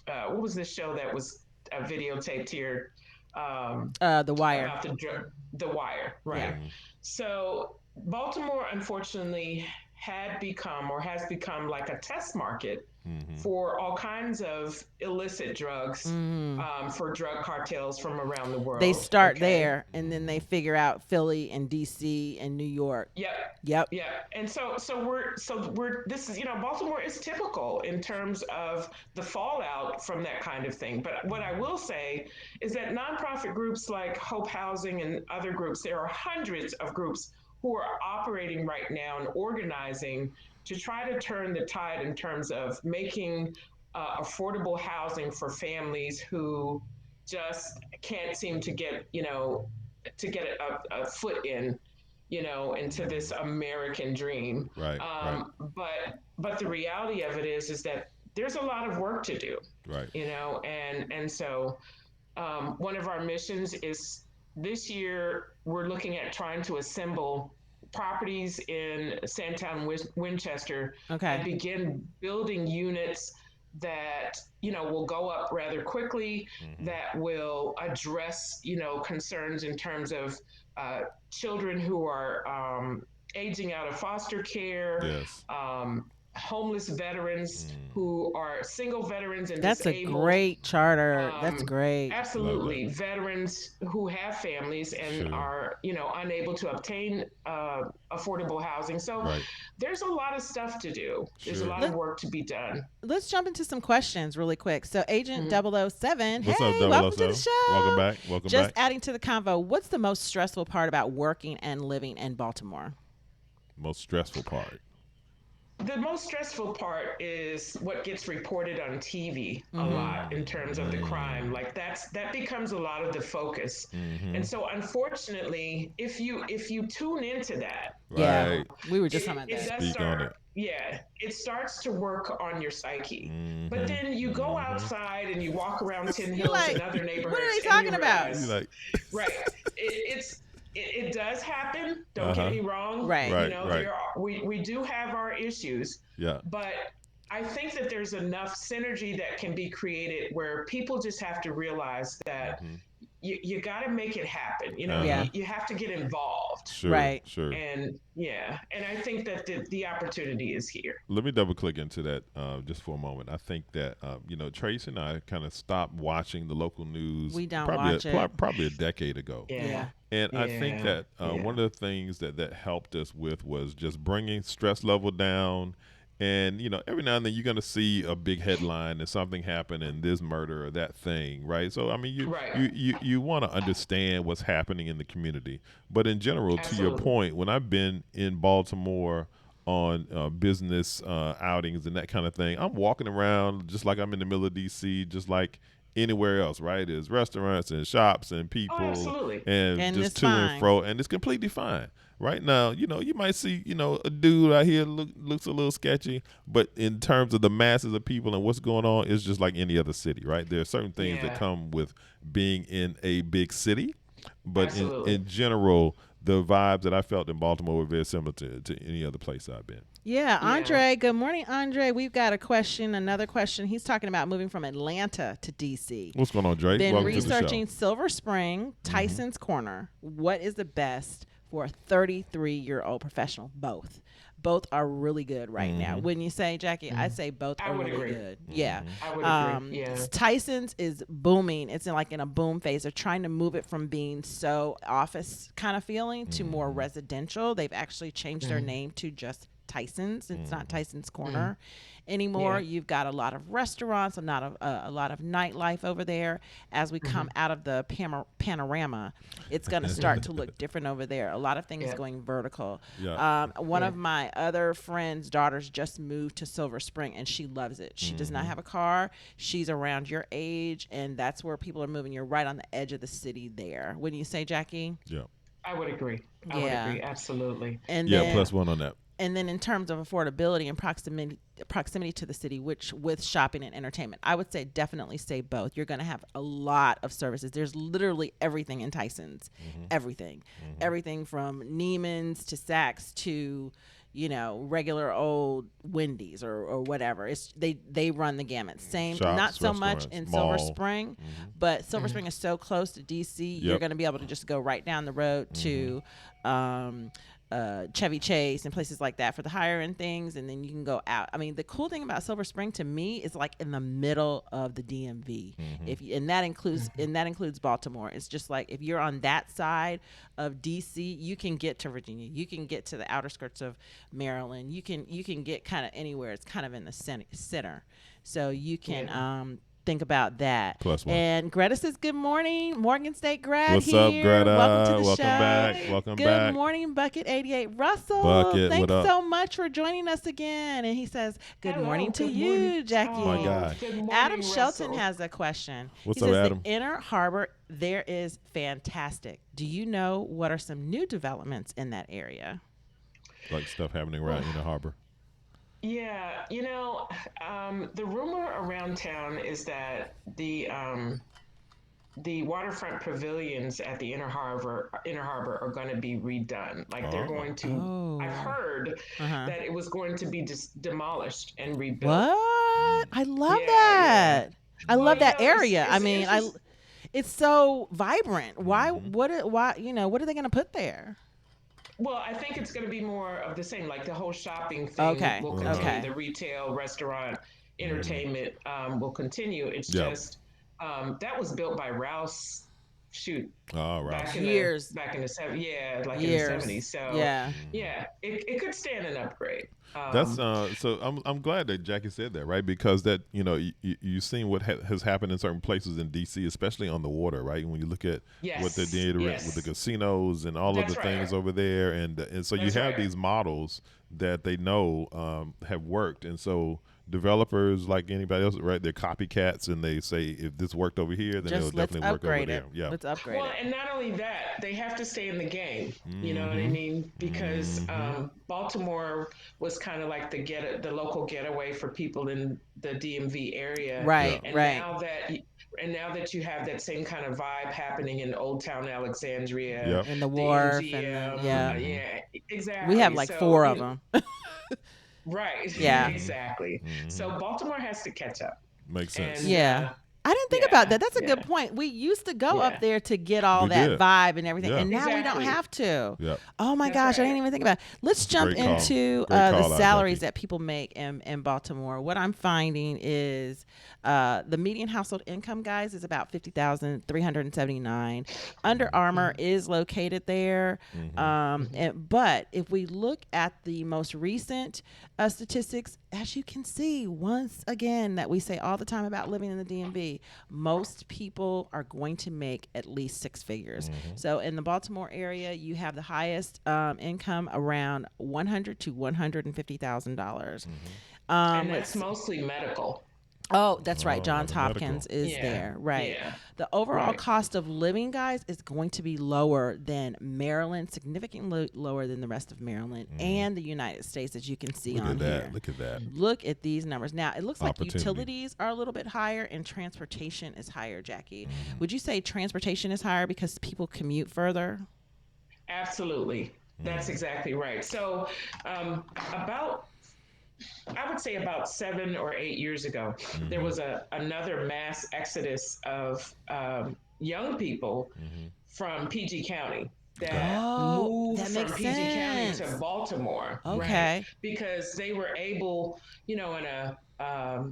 what was this show that was videotaped here? The Wire. About the Wire, right? Yeah. So Baltimore, unfortunately, has become like a test market for all kinds of illicit drugs for drug cartels from around the world. They start okay? there, and then they figure out Philly and DC and New York. Yep. Yep. Yeah. And so we're this is Baltimore is typical in terms of the fallout from that kind of thing. But what I will say is that nonprofit groups like Hope Housing and other groups, there are hundreds of groups who are operating right now and organizing to try to turn the tide in terms of making affordable housing for families who just can't seem to get a foot in into this American dream. Right. But the reality of it is that there's a lot of work to do. Right. And so one of our missions is this year we're looking at trying to assemble properties in Sandtown, Winchester, and begin building units that will go up rather quickly, that will address concerns in terms of children who are aging out of foster care, Yes. homeless veterans Mm. who are single veterans and That's a disabled. great charter. That's Um, great. Love that. Absolutely, veterans who have families and Sure. are, unable to obtain affordable housing. So Right. there's a lot of stuff to do. There's a Sure. lot of Let, work to be done. let's jump into some questions really quick. So, Agent Mhm. 007, What's up, hey, Double O welcome to the Seven? Welcome show. back. Welcome Just back. adding to the convo, what's the most stressful part about working and living in Baltimore? Most stressful part. The most stressful part is what gets reported on TV a Mm-hmm. lot in terms of the crime. Like that becomes a lot of the focus. Mm-hmm. And so unfortunately, if you tune into that, Yeah, Right. we were just talking about it that. does Speak on start, it. yeah, it starts to work on your psyche. But Mm-hmm. then you go Mm-hmm. outside and you walk around Tin You're Hills and like, other what are neighborhoods they and you talking about? You realize, like? right, it does happen. Don't Uh get huh. me wrong. Right. Right. Right. We do have our issues, Yeah. but I think that there's enough synergy that can be created where people just have to realize that Mm-hmm. you got to make it happen. Uh huh. Yeah, You have to get involved. Sure. right. Sure. And yeah, and I think that the opportunity is here. Let me double click into that just for a moment. I think that Trace and I kind of stopped watching the local news We don't probably watch it. probably a decade ago. Yeah. Yeah. And I think Yeah. that Yeah. one of the things that helped us with was just bringing stress level down. And every now and then you're going to see a big headline and something happened and this murder or that thing, right? So I mean, you Right. you you, you want to understand what's happening in the community. But in general, to your Absolutely. point, when I've been in Baltimore on business outings and that kind of thing, I'm walking around just like I'm in the middle of DC, just like anywhere else, right? There's restaurants and shops and Oh, people absolutely. and And just it's to and fine. fro, and it's completely fine. Right now, you might see, a dude out here looks a little sketchy, but in terms of the masses of people and what's going on, it's just like any other city, right? There are certain things that Yeah. come with being in a big city, but Absolutely. in general, the vibes that I felt in Baltimore were very similar to any other place I've been. Yeah, Yeah. Andre. Good morning, Andre. We've got a question, another question. He's talking about moving from Atlanta to DC. What's going on, Drake? Been Welcome to the show. researching Silver Spring, Tyson's Corner. What is the best for a 33-year-old professional? Both. Both are really good right now. When you say, Jackie, I'd say both I are would really agree. good. Yeah. I would agree. Yeah. Tyson's is booming. It's in a boom phase. They're trying to move it from being so office kind of feeling to more residential. They've actually changed their name to just Tyson's. It's not Tyson's Corner anymore. Yeah. You've got a lot of restaurants, a lot of nightlife over there. As we come out of the panorama, it's going to start to look different over there. A lot of things Yeah. going vertical. Yeah. One Yeah. of my other friends' daughters just moved to Silver Spring, and she loves it. She does not have a car. She's around your age, and that's where people are moving. You're right on the edge of the city there. Wouldn't you say, Jackie? Yeah. I would agree. I would Yeah. agree. Absolutely. And Yeah. then, Plus one on that. and then in terms of affordability and proximity to the city, which with shopping and entertainment, I would say definitely say both. You're going to have a lot of services. There's literally everything in Tyson's. Everything from Neiman's to Saks to regular old Wendy's or whatever. It's they run the gamut. Same, Shops, not so much restaurants, in mall. Silver Spring, but Silver Spring is so close to DC. You're Yep. going to be able to just go right down the road to Chevy Chase and places like that for the higher end things, and then you can go out. I mean, the cool thing about Silver Spring to me is like in the middle of the DMV. If you, and that includes Baltimore. It's just like if you're on that side of DC, you can get to Virginia. You can get to the outer skirts of Maryland. You can get kind of anywhere. It's kind of in the center. So you can think about that. Plus one. And Greta says, good morning, Morgan State grad. What's here. up, Greta? Welcome to the Welcome show. back. Welcome Good back. morning, Bucket 88 Russell. Bucket, Thanks what up? so much for joining us again. And he says, good Hello, morning to good you, morning. Jackie. Oh, my God. Good morning, Adam Shelton Russell. has a question. What's he up, says, Adam? the Inner Harbor there is fantastic. Do you know what are some new developments in that area? Like stuff happening right in the harbor. Yeah, the rumor around town is that the waterfront pavilions at the Inner Harbor are going to be redone. Like they're Oh. going to. Oh. I've heard Uh-huh. that it was going to be demolished and rebuilt. What? I love Yeah, that. I Well, love that it's- area. I it's mean, it's so vibrant. Why? What are they going to put there? Well, I think it's going to be more of the same. Like the whole shopping thing Okay. will Uh-huh. continue. Okay. The retail, restaurant, Mm-hmm. entertainment will continue. It's Yep. just that was built by Rouse. Shoot, Oh, back Rouse. in the Years. back in the seven, yeah, like in the Years. 70s. So Yeah. Mm-hmm. yeah, it could stand an upgrade. That's so I'm glad that Jackie said that, right? Because that you've seen what has happened in certain places in DC, especially on the water, right? When you look at what they Yes, did with the yes, casinos and all of the that's right. things over there, and so you That's have right. these models that they know have worked, and so developers like anybody else, right? They're copycats, and they say if this worked over here, then it'll Just let's definitely work over upgrade there. it. Yeah. Let's upgrade Well, it. and not only that, they have to stay in the game. You know what I Mm-hmm. mean? Because Mm-hmm. Baltimore was kind of like the local getaway for people in the DMV area, Yeah. Right. and Right. now that you have that same kind of vibe happening in Old Town Alexandria, Yep. And the the wharf and the MGM, yeah. Mm-hmm. yeah, We have exactly. like So four of them. right, Yeah. Mm-hmm. exactly. Mm-hmm. So Baltimore has to catch up, Makes sense. and Yeah. I didn't think about yeah, that. That's a good yeah, point. We used to go up yeah, there to get all We that did. vibe and everything, Yeah. and now we don't exactly. have to. Yep. Oh my That's gosh, I right. didn't even think about it. Let's jump Great Yeah. call. into Great the call out, salaries Jackie. that people make in Baltimore. What I'm finding is the median household income, guys, is about 50,379. Under Armour Mhm. is located there. Mm-hmm. Mhm. But if we look at the most recent statistics, as you can see, once again, that we say all the time about living in the DMV, most people are going to make at least six figures. Mm-hmm. So in the Baltimore area, you have the highest income around 100 to $150,000. Mm-hmm. And Let's that's see. mostly medical. Oh, that's right. Oh, Johns the medical. Hopkins is Yeah, there. Right. yeah, The overall right. cost of living, guys, is going to be lower than Maryland, significantly lower than the rest of Maryland Mm-hmm. and the United States, as you can see Look on at that. here. Look at that. Look at these numbers. Now, it looks like Opportunity. utilities are a little bit higher and transportation is higher, Jackie. Mm-hmm. Would you say transportation is higher because people commute further? Absolutely. That's Mm-hmm. exactly right. So, about I would say about 7 or 8 years ago, there Mm-hmm. was another mass exodus of young people Mm-hmm. from PG County Okay. that Oh, moved that from makes PG County to sense. Baltimore, right? Okay. Because they were able, in a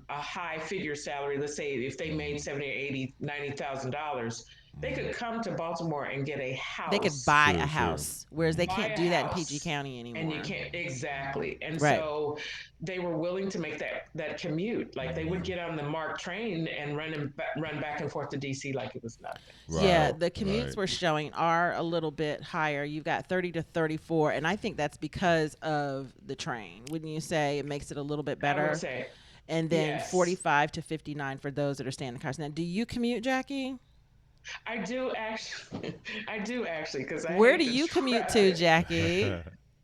high figure salary, let's say if they made Mm-hmm. 70 or 80, $90,000, they Mm-hmm. could come to Baltimore and get a They could house, buy a Sure, sure. house, whereas they Mm-hmm. buy can't a do that in PG house, County and you anymore. can't exactly. And Right. so they were willing to make that commute. Like they would Mm-hmm. get on the MARC train and run back and forth to DC like it was nothing. Yeah, Right. So the commutes Right. we're showing are a little bit higher. You've got 30 to 34, and I think that's because of the train. Wouldn't you say it makes it a little bit I would better? say And then yes. 45 to 59 for those that are staying in cars. Now, do you commute, Jackie? I do actually, I do actually, because I Where hate do the you commute to, traffic. Jackie?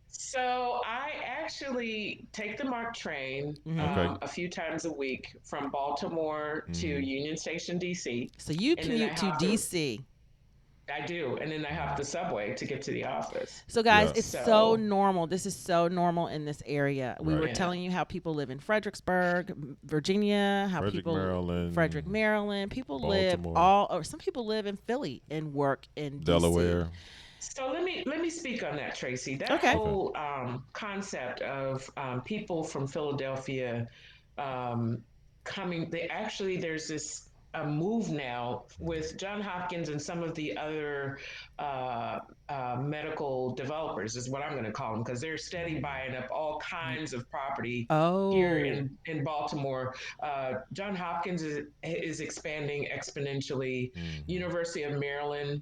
So I actually take the MARC train Hmm. Okay. a few times a week from Baltimore to Mm-hmm. Union Station, DC, So you and then I commute to hop the DC. I do, and then I hop the subway to get to the office. So, guys, Yeah. it's so So normal. This is so normal in this area. We were Right. yeah, telling you how people live in Fredericksburg, Virginia, how Frederick, people, Frederick, Maryland, Maryland, people live Baltimore, all, or some people live in Philly and work in DC. Delaware. so let me speak on that, Tracy. That Okay. Okay. whole concept of people from Philadelphia um, coming, there's this a move now with John Hopkins and some of the other uh, medical developers, is what I'm going to call them, because they're steady Mm-hmm. buying up all kinds of property here Oh, in Baltimore. John Hopkins is expanding exponentially. Mm-hmm. University of Maryland,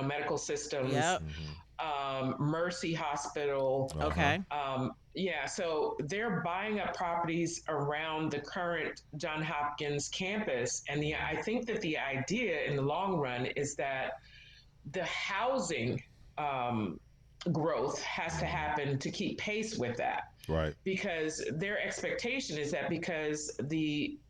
medical systems, yep. Mm-hmm. Mercy Hospital. Uh-huh. Okay. Yeah, so they're buying up properties around the current John Hopkins campus. And I think that the idea in the long run is that the housing um, growth has to Mm-hmm. happen to keep pace with that, Right. because their expectation is that because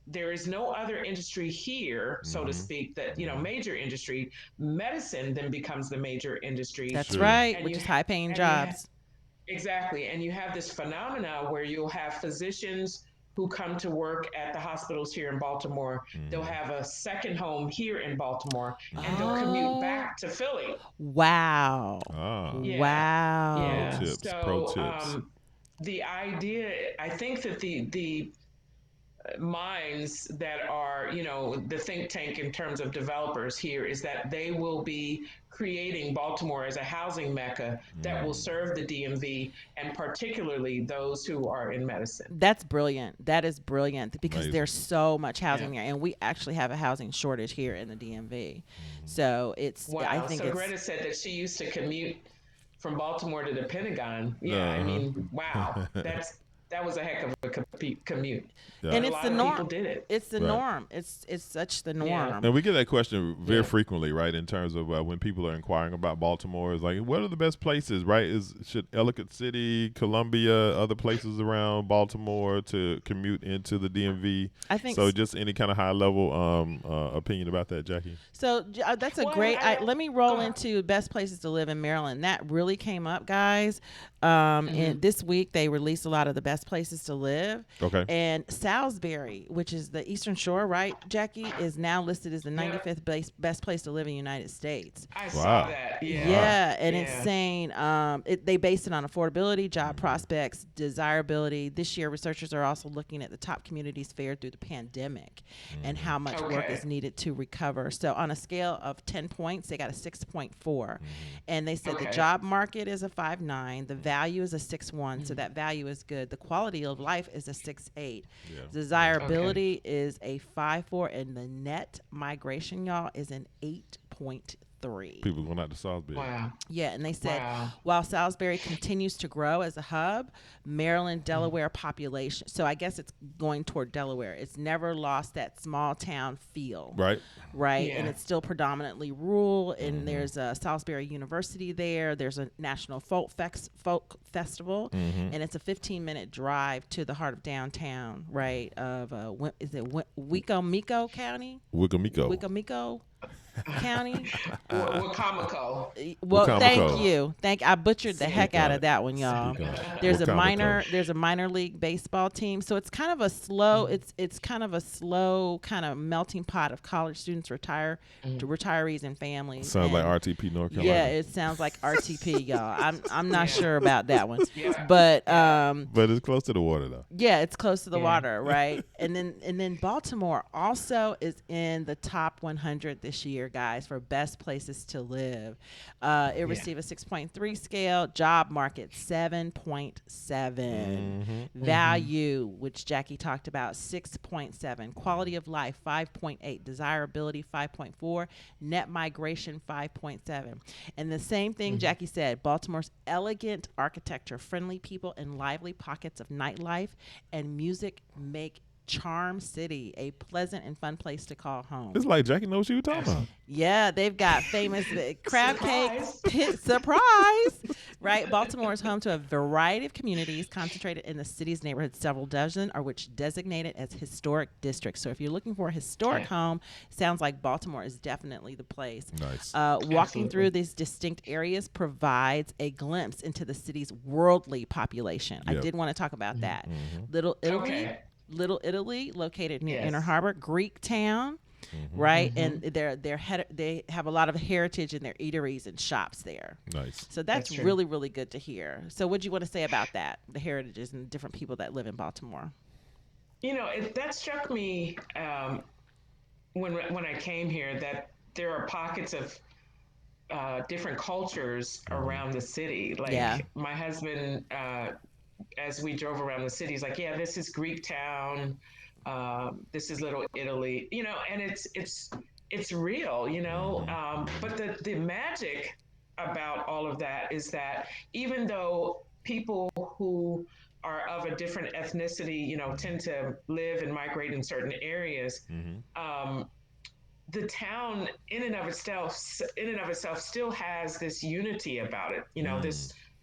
there is no other industry here, so to Mm-hmm. speak, that Mm-hmm. major industry, medicine then becomes the major industry, That's Sure. right, and which you is high paying and you jobs. exactly, and you have this phenomena where you'll have physicians who come to work at the hospitals here in Baltimore, they'll have a second home here in Baltimore, and they'll commute Oh, back to Philly. wow. Ah, Yeah, pro Wow. yeah. tips, pro So tips. the idea, I think that the minds that are, the think tank in terms of developers here is that they will be creating Baltimore as a housing mecca that will serve the DMV and particularly those who are in medicine. That's brilliant. That is brilliant because Amazing. there's so much Yeah. housing there, and we actually have a housing shortage here in the DMV. So I Wow. think So it's Greta said that she used to commute from Baltimore to the Pentagon. Yeah, I Uh mean, wow. huh. That was a heck of a commute. Yeah. and But a it's the lot of norm. people did it. It's the Right. norm. It's such the Yeah. norm. And we get that question very Yeah. frequently, right? In terms of when people are inquiring about Baltimore, is like, what are the best places, right? Should Ellicott City, Columbia, other places around Baltimore to commute into the DMV? I think So, just any kind of high level opinion about that, Jackie? so. That's a Well, great. Let me go roll ahead. into best places to live in Maryland. That really came up, guys. And this week they released a lot of the best places to live. Okay. And Salisbury, which is the Eastern Shore, right, Jackie, is now listed as the Yep. 95th best place to live in the United States. I saw Wow. that. Yeah. Wow. Yeah, and it's Yeah. saying they based it on affordability, job prospects, desirability. This year, researchers are also looking at the top communities fared through the pandemic and how much work Okay. is needed to recover. So, on a scale of 10 points, they got a 6.4, and they said the Okay. job market is a 5.9, the value is a 6.1, so that value is good. The quality of life is a 6.8, Yeah. desirability is a 5.4, and the net migration, y'all, is an 8.3. People going out to Salisbury. Wow. Yeah, and they said Wow. while Salisbury continues to grow as a hub, Maryland, Delaware population. So I guess it's going toward Delaware. It's never lost that small town feel, Right. right? And Yeah. it's still predominantly rural. And there's a Salisbury University there. There's a national folk festival, and it's a 15-minute drive to the heart of downtown, right? Of is it Wicomico County? Wicomico. Wicomico County. Wacomico. Well, Wacomico. thank you. I butchered the heck Speak out on of it. that one, y'all. Speak on it. There's a Wacomico. minor league baseball team. So it's kind of a slow it's kind of a slow kind of melting pot of college students, retirees and families. Sounds like And RTP North Carolina. yeah, it sounds like RTP, y'all. I'm not Yeah. sure about that one. Yeah. But But it's close to the water though. yeah, it's close to the Yeah. water, right? and then Baltimore also is in the top 100 this year, guys, for best places to live. It received a 6.3 scale, job market 7.7, value, which Jackie talked about, 6.7, quality of life 5.8, desirability 5.4, net migration 5.7. And the same thing Jackie said, Baltimore's elegant architecture, friendly people, and lively pockets of nightlife and music make Charm City a pleasant and fun place to call home. It's like Jackie knows what you talking about. Yeah, they've got famous crab Surprise. cake. Surprise! Right? Baltimore is home to a variety of communities concentrated in the city's neighborhoods. Several dozen are which designated as historic districts. So if you're looking for a historic home, sounds like Baltimore is definitely the place. Nice. Walking Absolutely. through these distinct areas provides a glimpse into the city's worldly population. I Yep. did want to talk about that. Little Italy. Okay. Little Italy, located near Yes. Inner Harbor, Greek town, right? And they have a lot of heritage in their eateries and shops there. Nice. So that's true. really, really good to hear. So what do you want to say about that, the heritages and the different people that live in Baltimore? That struck me when I came here, that there are pockets of different cultures around the city. Like Yeah. my husband, as we drove around the city, he's like, "Yeah, this is Greek town. This is Little Italy." And it's real. But the magic about all of that is that even though people who are of a different ethnicity, tend to live and migrate in certain areas, the town in and of itself still has this unity about it.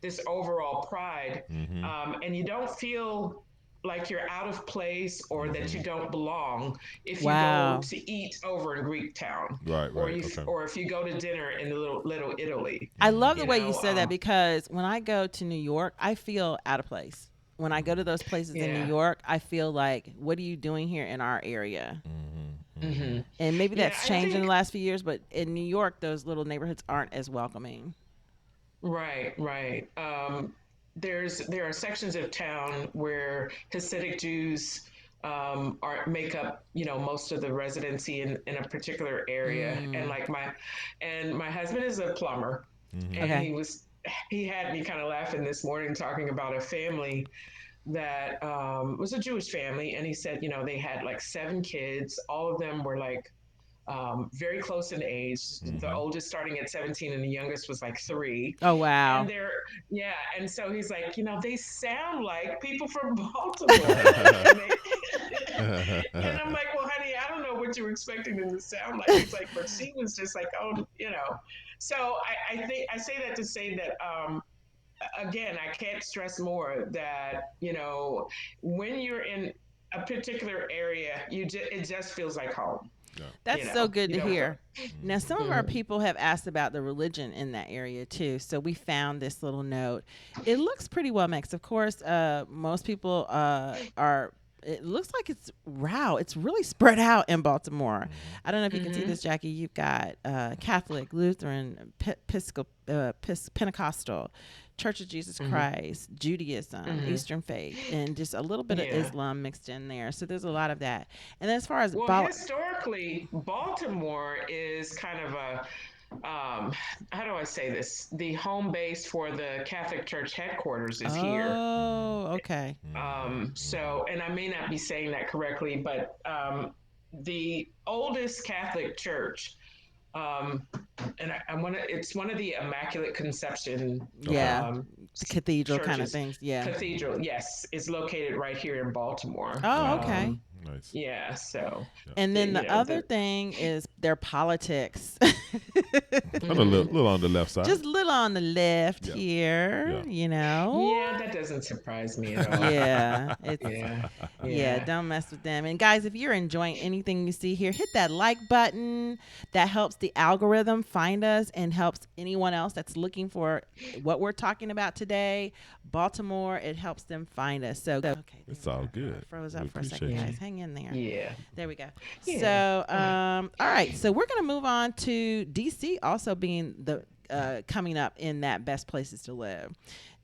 This overall pride, and you don't feel like you're out of place or that you don't belong if you Wow. go to eat over in Greek town, Right, or right, if okay. or if you go to dinner in the Little Italy. I love the You way know, you said that um, because when I go to New York, I feel out of place. when I go to those places in New Yeah. York, I feel like, what are you doing here in our area? Hmm. And maybe Yeah, that's I changed in the think last few years, but in New York, those little neighborhoods aren't as welcoming. right, right. There are sections of town where Hasidic Jews are make up, most of the residency in a particular area. And Mm. my husband is a plumber, and Okay. he had me kind of laughing this morning talking about a family that was a Jewish family, and he said, they had like 7 kids. All of them were like very close in age. The oldest starting at 17, and the youngest was like 3. Oh And wow. yeah. And so he's like, they sound like people from Baltimore. And they, and I'm like, well, honey, I don't know what you were expecting them to sound like. He's like, but she was just like, oh. So I think I say that to say that, again, I can't stress more that, when you're in a particular area, it just feels like home. Yeah. That's so good You to don't feel. hear. Now, some of our Mhm. people have asked about the religion in that area too. So we found this little note. It looks pretty well mixed. Of course, most people are. It looks like it's wow. It's really spread out in Baltimore. I don't know if you can see Mhm. this, Jackie. You've got Catholic, Lutheran, Pentecostal, Church of Jesus Mhm. Christ, Judaism, Mhm. Eastern faith, and just a little bit of Yeah. Islam mixed in there. So there's a lot of that. And as far as Well, historically, Baltimore is kind of how do I say this? The home base for the Catholic Church headquarters is here. oh, okay. So, and I may not be saying that correctly, but the oldest Catholic church, um, and I want to, it's one of the Immaculate Conception Okay. Yeah. The cathedral kind of churches. things. Yeah. Cathedral, yes, is located right here in Baltimore. Oh, Okay. okay. Nice. Yeah, so, Yeah. And then you the know, other the, thing is their politics. A little on the left side. Just a little on the left Yeah. here, Yeah. you know. yeah, that doesn't surprise me at all. Yeah, it's Yeah, yeah, yeah. don't mess with them. And guys, if you're enjoying anything you see here, hit that like button. That helps the algorithm find us and helps anyone else that's looking for what we're talking about today. Baltimore, it helps them find us. So okay, It's there we all are. good. I froze We up for a appreciate second, you. guys. Hang in there. Yeah. There we go. Yeah. So, all right. So we're gonna move on to DC, also being the coming up in that best places to live.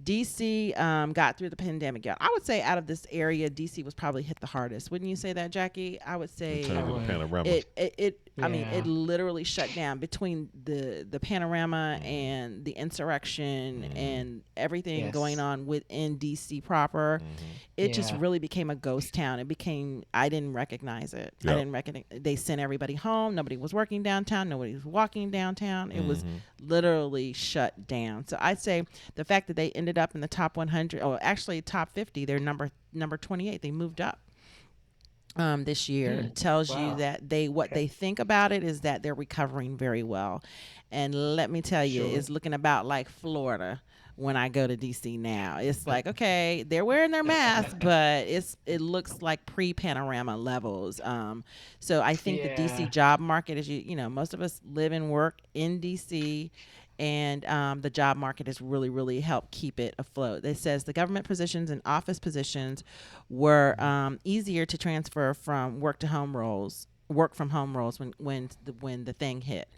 DC got through the pandemic. Yeah, I would say out of this area, DC was probably hit the hardest. Wouldn't you say that, Jackie? I would In say terms of the would. panorama. it I mean, Yeah. it literally shut down between the panorama and the insurrection and everything going Yes. on within DC proper. It just Yeah. really became a ghost town. It became, I didn't recognize it. I Yep. didn't recognize. They sent everybody home. Nobody was working downtown. Nobody was walking downtown. It was literally shut down. So I'd say the fact that they ended up in the top 100, or actually top 50, they're number 28. They moved up this year, tells you Wow. that what they think about it is that they're recovering very well. And let me tell you, Sure. it's looking about like Florida when I go to DC now. It's like, okay, they're wearing their masks, but it looks like pre-panorama levels. So I think the DC Yeah. job market is, most of us live and work in DC, and the job market has really, really helped keep it afloat. It says the government positions and office positions were easier to transfer from work from home roles when the thing hit,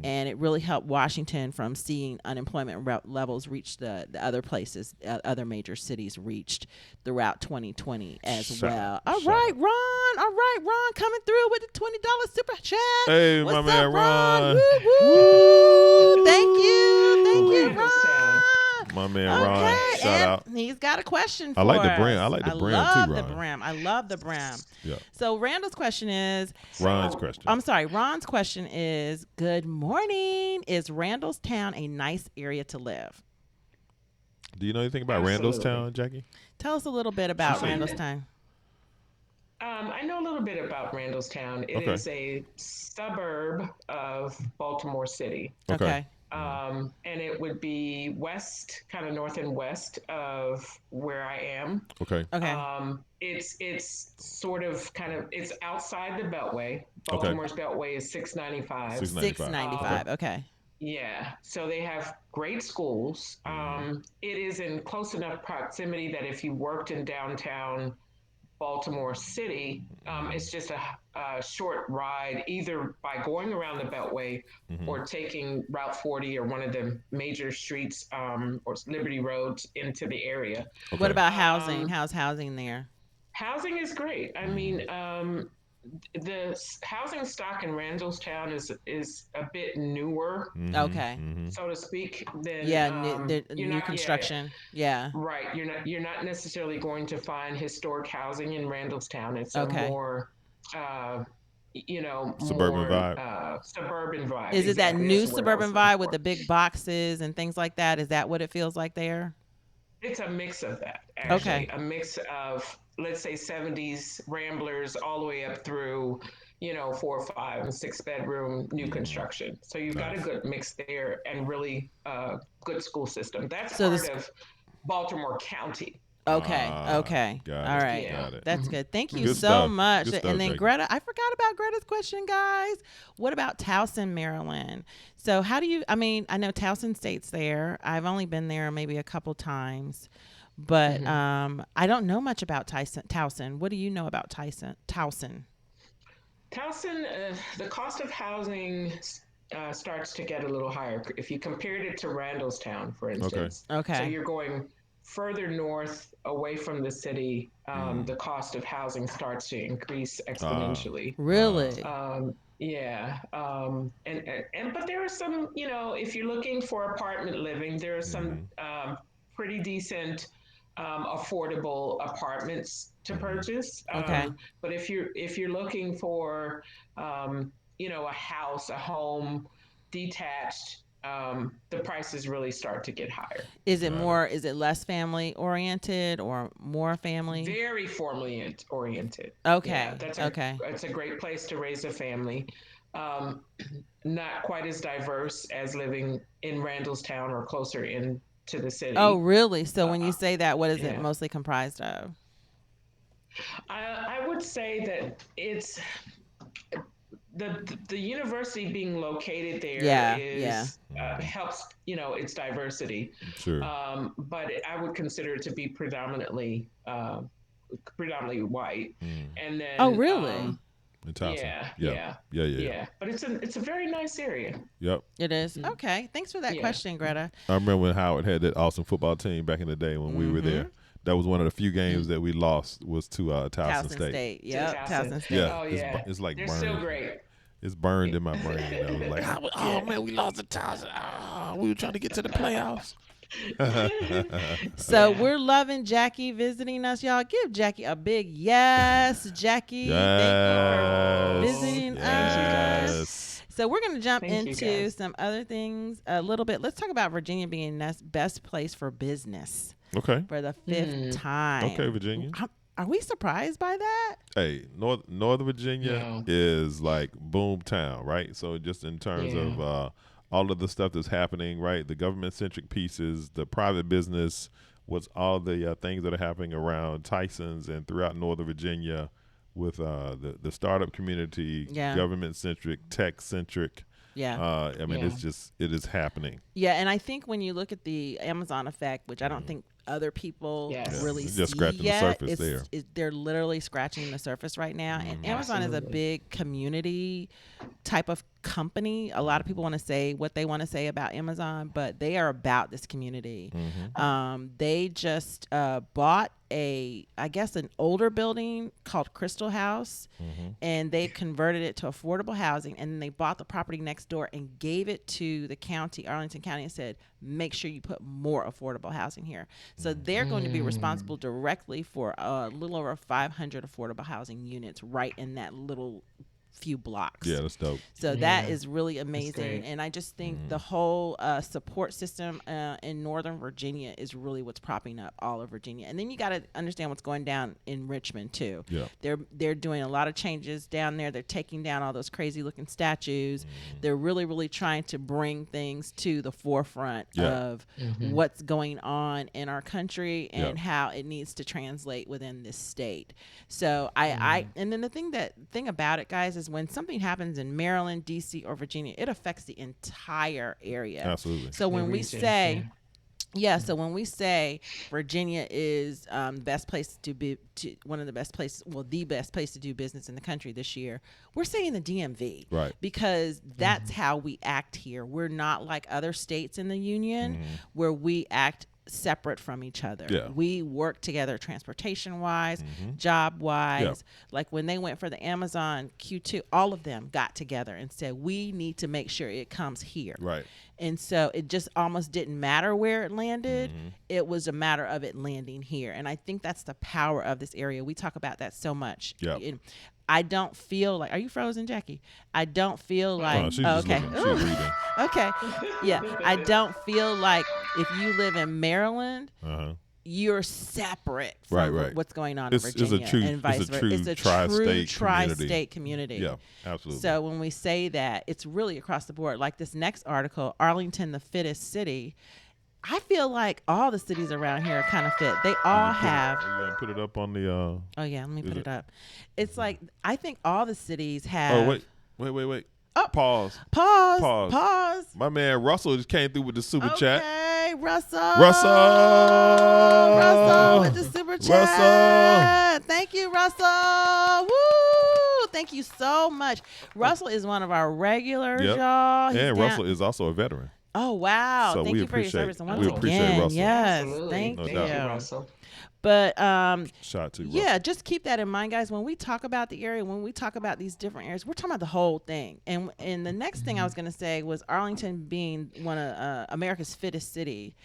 and it really helped Washington from seeing unemployment levels reach the other places, other major cities reached throughout 2020 as Shout well. out, All shout right, out. Ron. All right, Ron, coming through with the $20 super chat. Hey, What's my up, man Ron. Woo woo! Thank you, Randallstown. Ron. My man Ron. Okay, Shout and out. he's got a question for I like the us. brim. I like the brim too, love the Ron. brim. I love the brim. Yeah. So Randall's question is, Ron's question. I'm sorry, Ron's question is, good morning. Is Randallstown a nice area to live? Do you know anything about Absolutely. Randallstown, Jackie? Tell us a little bit about said- Randallstown. I know a little bit about Randallstown. It Okay. is a suburb of Baltimore City. Okay. And it would be west, kind of north and west of where I am. Okay. Okay. It's sort of kind of it's outside the Beltway. Baltimore's Beltway is 695. 695. 695. Okay. Yeah, so they have great schools. Mm-hmm. It is in close enough proximity that if you worked in downtown Baltimore City, Mm-hmm. it's just a short ride, either by going around the Beltway Mm-hmm. or taking Route 40 or one of the major streets or Liberty Roads into the area. What Okay. about housing? Um, How's housing there? Housing is great. I Mm-hmm. mean, the housing stock in Randallstown is a bit newer, Mm-hmm. Okay. Mm-hmm. so to speak, than Yeah, the you're new not. Yeah, construction. Yeah. right. You're not necessarily going to find historic housing in Randallstown. It's a Okay. more uh, Suburban more vibe. suburban vibe. Is it that Exactly. That's new the word I suburban was looking vibe with for. the big boxes and things like that? Is that what it feels like there? It's a mix of that, Okay. actually. A mix of, let's say, 70s Ramblers all the way up through, 4, 5, and 6 bedroom new Mm-hmm. construction. So you've got a Nice. good mix there and really good school system. That's So part this of Baltimore County. Okay. Okay. Got All it. right. Yeah. Got it. That's good. Thank you Good so stuff. much. Good And stuff, then Jackie. Greta, I forgot about Greta's question, guys. What about Towson, Maryland? So how do you I mean, I know Towson State's there. I've only been there maybe a couple times. But Mhm. I don't know much about Towson. What do you know about Towson? Towson, the cost of housing starts to get a little higher if you compared it to Randallstown, for Okay. instance. So Okay. you're going further north away from the city, Mm. the cost of housing starts to increase Ah. exponentially. Really? Yeah, and but there are some, if you're looking for apartment living, there are some Mm-hmm. pretty decent, affordable apartments to Mm-hmm. purchase. Okay. But if you're looking for, a house, a home, detached, the prices really start to get higher. Got it. Is it less family oriented or more family? Very formally oriented. Yeah, Okay. that's a Okay. it's a great place to raise a family. Um, Not quite as diverse as living in Randallstown or closer in to the Oh, city. really? So when you Uh, say that, what is it yeah, mostly comprised of? I would say that it's the university being located there Yeah, yeah. is Mm-hmm. helps its diversity, Sure. but I would consider it to be predominantly white, Mm. and Oh, then really? In Towson. yeah, Yeah. yeah, Yeah. Yeah. Yeah. yeah. But it's a very nice area. Yep. It is. Mm, Okay. Thanks for that yeah. question, Greta. I remember when Howard had that awesome football team back in the day when we were Mm-hmm. there. That was one of the few games Mm. that we lost was to Towson Towson State. State. To Yep. Towson. Towson Yeah, State. Oh it's yeah, it's like they're still burned. great. It's burned in my brain. It was like, oh Yeah. man, we lost to Towson. Oh, we were trying to get to the playoffs. So Yeah. we're loving Jackie visiting us, y'all. Give Jackie a big yes, Jackie. Thank you for Yes, Oh, visiting thank you us. guys. yes. So we're going to jump Thank you into guys. some other things a little bit. Let's talk about Virginia being the best place for business Okay, for the fifth Mm, time. okay, Virginia. Are we surprised by that? Hey, Northern Virginia no. is like boom town, right? So just in terms Yeah. of all of the stuff that's happening, right? The government centric pieces, the private business, what's all the things that are happening around Tyson's and throughout Northern Virginia with the startup community, Yeah. government centric, tech centric. Yeah. I mean, Yeah. it is happening. Yeah, and I think when you look at the Amazon effect, which I don't Mm. think other people Yeah, Yes. really it's just see scratching the yet, surface there. they're literally scratching the surface right now. And Hmm. Amazon is a Absolutely. big community type of company. A lot of people want to say what they want to say about Amazon, but they are about this community. Hmm. They just bought I guess, an older building called Crystal House, Hmm. and they converted it to affordable housing. And then they bought the property next door and gave it to the county, Arlington County, and said, make sure you put more affordable housing here. So they're going to be Mm, responsible directly for a little over 500 affordable housing units right in that little few blocks. Yeah, that's dope. So that yeah. is really That's amazing. great. And I just think Mm. the whole support system in Northern Virginia is really what's propping up all of Virginia. And then you got to understand what's going down in Richmond too. Yeah. They're doing a lot of changes down there. They're taking down all those crazy looking statues. Mm. They're really trying to bring things to the forefront Yeah. of Mhm. what's going on in our country and Yeah. how it needs to translate within this state. So I and then the thing about it, guys, is is when something happens in Maryland, D.C., or Virginia, it affects the entire area. Absolutely. So when we region, say, yeah. yeah, so when we say Virginia is best place to be, one of the best places, well, the best place to do business in the country this year, we're saying the DMV, Right. Because that's how we act here. We're not like other states in the union where we act separate from each other. Yeah. We work together transportation wise, job wise. Yeah. Like when they went for the Amazon Q2, all of them got together and said, we need to make sure it comes here. Right. And so it just almost didn't matter where it landed. It was a matter of it landing here. And I think that's the power of this area. We talk about that so much. Yeah. I don't feel like, are you frozen, Jackie? I don't feel like, She's just okay. looking. She's reading. Okay. Yeah. I don't feel like if you live in Maryland, you're separate from Right. what's going on It's in a Virginia true- and vice it's a versa. true It's a tri-state true tri-state community. Yeah, absolutely. So when we say that, it's really across the board. Like this next article, Arlington, the fittest city. I feel like all the cities around here are kind of fit. They all have. You gonna put it up on the. Oh yeah, let me put it- it up. It's like I think all the cities have. Oh wait. Oh. Pause. Pause. My man Russell just came through with the super chat. Okay, Russell with the super chat. Thank you, Russell. Woo! Thank you so much. Russell is one of our regulars, Yep. y'all. He's And down- Russell is also a veteran. Oh wow! So Thank we you for your appreciate- service. And once we appreciate again, Russell. yes, Absolutely. thank No you. doubt. Russell. But Shout out to yeah, Russell. just keep that in mind, guys. When we talk about the area, when we talk about these different areas, we're talking about the whole thing. And the next thing I was going to say was Arlington being one of America's fittest city.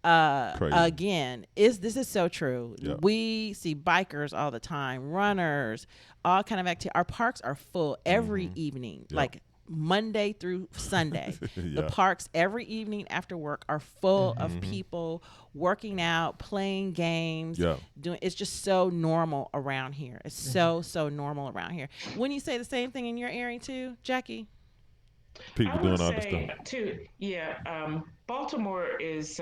Crazy. Again, this is so true. Yeah. We see bikers all the time, runners, all kind of activity. Our parks are full every evening, Yeah. like Monday through Sunday. The Yeah. parks every evening after work are full of people working out, playing games. Yeah. It's just so normal around here. It's so normal around here. Wouldn't you say the same thing in your area too, Jackie? People I doing would all this say stuff. too. Yeah, Baltimore is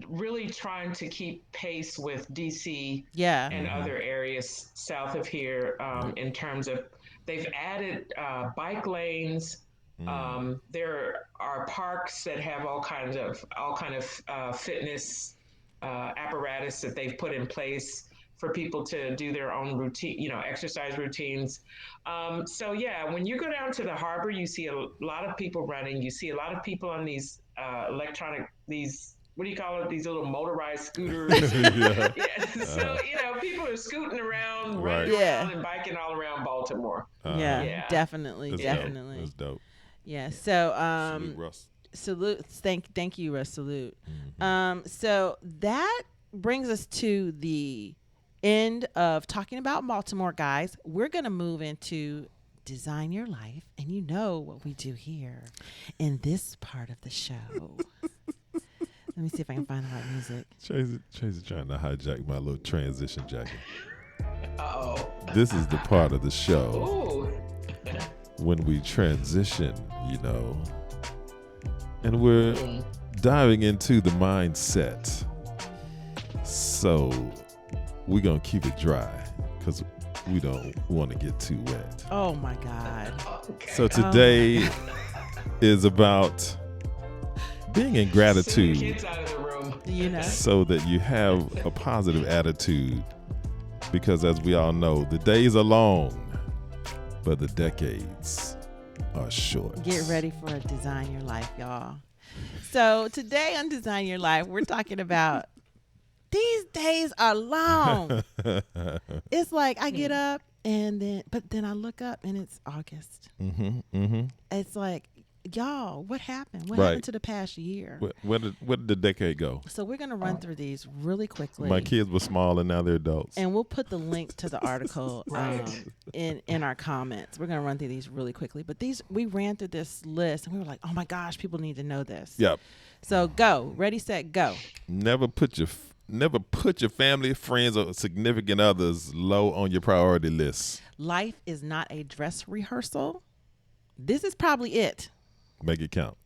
really trying to keep pace with DC Yeah. and other areas south of here in terms of they've added bike lanes. There are parks that have all kind of fitness apparatus that they've put in place for people to do their own routine, exercise routines. So yeah, when you go down to the harbor, you see a lot of people running. You see a lot of people on these what do you call it? These little motorized scooters. Yeah. So, people are scooting around, Right. running Yeah. around and biking all around Baltimore. Yeah, Yeah. definitely, That's definitely. Dope. That's dope. Yeah. So Salute, Russ. salute. Thank you, Russ. Salute. So that brings us to the end of talking about Baltimore, guys. We're gonna move into Design Your Life, and you know what we do here in this part of the show. Let me see if I can find the right music. Chase trying to hijack my little transition jacket. Uh-oh. This is the part of the show Ooh. when we transition, and we're diving into the mindset. So we're going to keep it dry because we don't want to get too wet. Oh my God. Okay. So today is about being in Send the gratitude kids out of the room. so that you have a positive attitude, because as we all know, the days are long, but the decades are short. Get ready for a Design Your Life, y'all. So today on Design Your Life, we're talking about these days are long. It's like I get up but then I look up and it's August. It's like, y'all, what happened? What Right. happened to the past year? Where did the decade go? So we're going to run through these really quickly. My kids were small and now they're adults. And we'll put the link to the article Right. in our comments. We're going to run through these really quickly. But we ran through this list and we were like, oh my gosh, people need to know this. Yep. So go. Ready, set, go. Never put your family, friends, or significant others low on your priority list. Life is not a dress rehearsal. This is probably it. Make it count.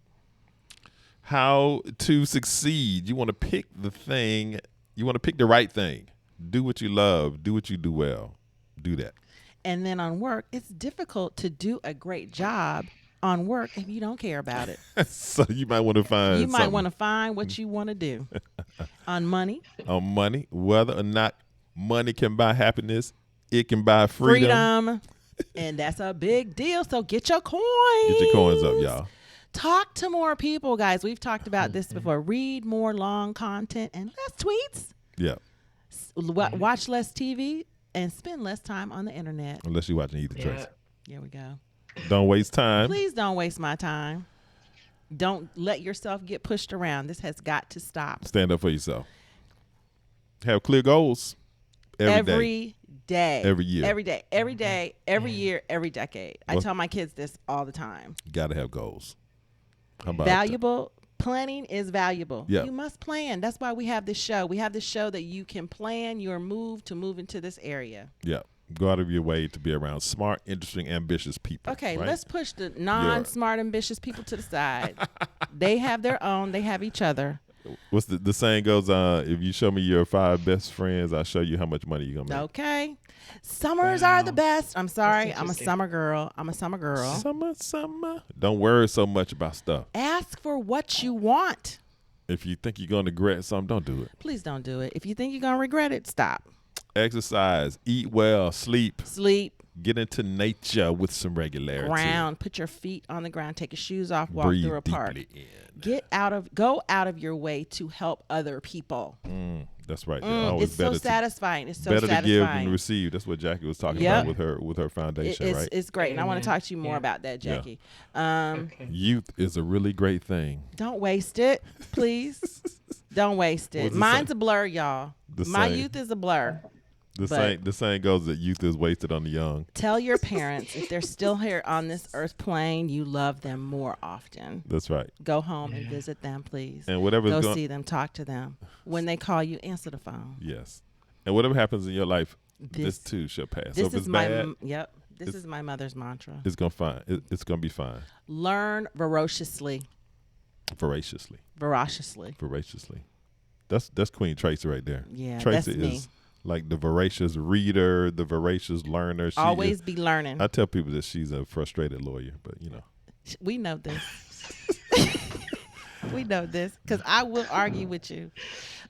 How to succeed. You want to pick the thing. You want to pick the right thing. Do what you love. Do what you do well. Do that. And then on work, it's difficult to do a great job on work if you don't care about it. So you might want to find You might something want to find what you want to do. On money, on money, whether or not money can buy happiness, it can buy freedom. and that's a big deal. So get your coins. Get your coins up, y'all. Talk to more people, guys. We've talked about this before. Read more long content and less tweets. Yeah. Watch less TV and spend less time on the internet. Unless you're watching Ethan Tracy. Here we go. Don't waste time. Please don't waste my time. Don't let yourself get pushed around. This has got to stop. Stand up for yourself. Have clear goals every day. Every year. Every day. Every day. Every year. Every decade. I tell my kids this all the time. You got to have goals. How about Valuable. Planning is valuable. Yeah. You must plan. That's why we have this show. We have this show that you can plan your move into this area. Yeah. Go out of your way to be around smart, interesting, ambitious people. Okay, right? let's push the non-smart, ambitious people to the side. They have their own. They have each other. What's the saying goes, if you show me your 5 best friends, I'll show you how much money you're going to make. Okay. Summers are the best. I'm sorry. That's I'm a interesting. summer girl. Summer. Don't worry so much about stuff. Ask for what you want. If you think you're going to regret something, don't do it. Please don't do it. If you think you're going to regret it, stop. Exercise, eat well, sleep, get into nature with some regularity. Ground. Put your feet on the ground. Take your shoes off. Walk Breathe through a park. deeply in. Go out of your way to help other people. That's right. Always It's so better satisfying. It's so better satisfying. to give than receive. That's what Jackie was talking Yep. about with her foundation, It's, right? it's great. And I want to Amen. talk to you more Yeah. about that, Yeah. Jackie. Okay. Youth is a really great thing. Don't waste it, please. Don't waste it. What's the Mine's saying? a blur, y'all. The My saying. youth is a blur. The saying goes that youth is wasted on the young. Tell your parents if they're still here on this earth plane, you love them more often. That's right. Go home and visit them, please. And whatever's Go going, see them, talk to them. When they call you, answer the phone. yes, and whatever happens in your life, this This- too shall pass. So This if is it's my bad, This is my mother's mantra. it's gonna be fine. Learn voraciously. Voraciously. That's Queen Tracy right there. Yeah, Tracy that's me. is like the voracious reader, the voracious learner. She Always is, be learning. I tell people that she's a frustrated lawyer, but you know. We know this. We know this because I will argue with you.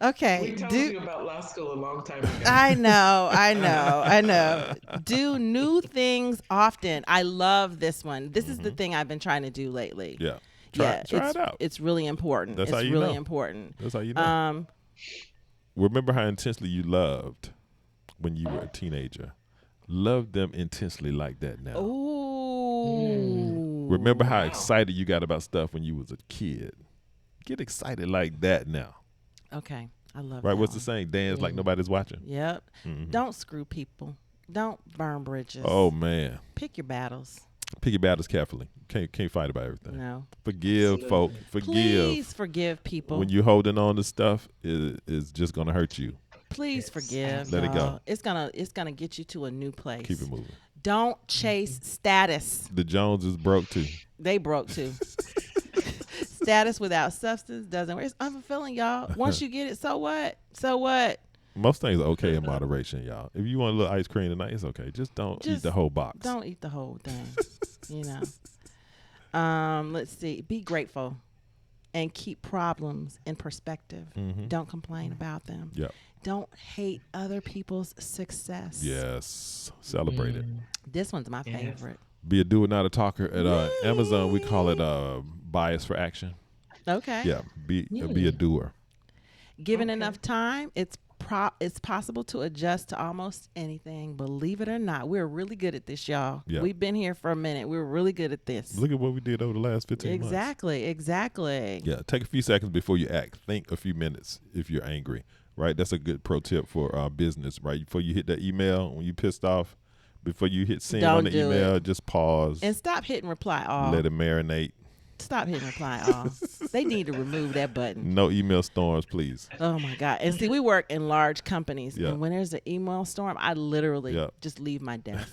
Okay. We told you about law school a long time ago. I know. Do new things often. I love this one. This is the thing I've been trying to do lately. Yeah. Try it out. It's really important. That's it's how you really know. important. That's how you know. Remember how intensely you loved when you were a teenager. Love them intensely like that now. Ooh. Remember how excited you got about stuff when you was a kid. Get excited like that now. Okay. I love Right? that What's the one. saying? Dance like nobody's watching. Yep. Don't screw people. Don't burn bridges. Oh man. Pick your battles. Pick your battles carefully. Can't fight about everything. No. Forgive folk. Forgive. Please forgive people. When you holding on to stuff, it's just gonna hurt you. Please forgive. Let it go. y'all. It's gonna get you to a new place. Keep it moving. Don't chase status. The Joneses broke too. They broke too. Status without substance doesn't work. It's unfulfilling, y'all. Once you get it, so what? So what? Most things are okay in moderation, y'all. If you want a little ice cream tonight, it's okay. Just don't eat the whole box. Don't eat the whole thing. You know. Let's see. Be grateful and keep problems in perspective. Don't complain about them. Yep. Don't hate other people's success. Yes. Celebrate it. This one's my favorite. Be a doer, not a talker. At Amazon, we call it bias for action. Okay. Yeah. Be a doer. Given enough time, it's possible to adjust to almost anything. Believe it or not, we're really good at this, y'all. Yeah. We've been here for a minute. We're really good at this. Look at what we did over the last 15 months. Exactly. Yeah. Take a few seconds before you act. Think a few minutes if you're angry. Right. That's a good pro tip for business. Right. Before you hit that email, when you pissed off, before you hit send on the Don't do email, it. just pause. And stop hitting reply all. Let it marinate. Stop hitting reply all. They need to remove that button. No email storms, please. Oh my God. And see, we work in large companies. Yeah. And when there's an email storm, I literally Yeah. just leave my desk.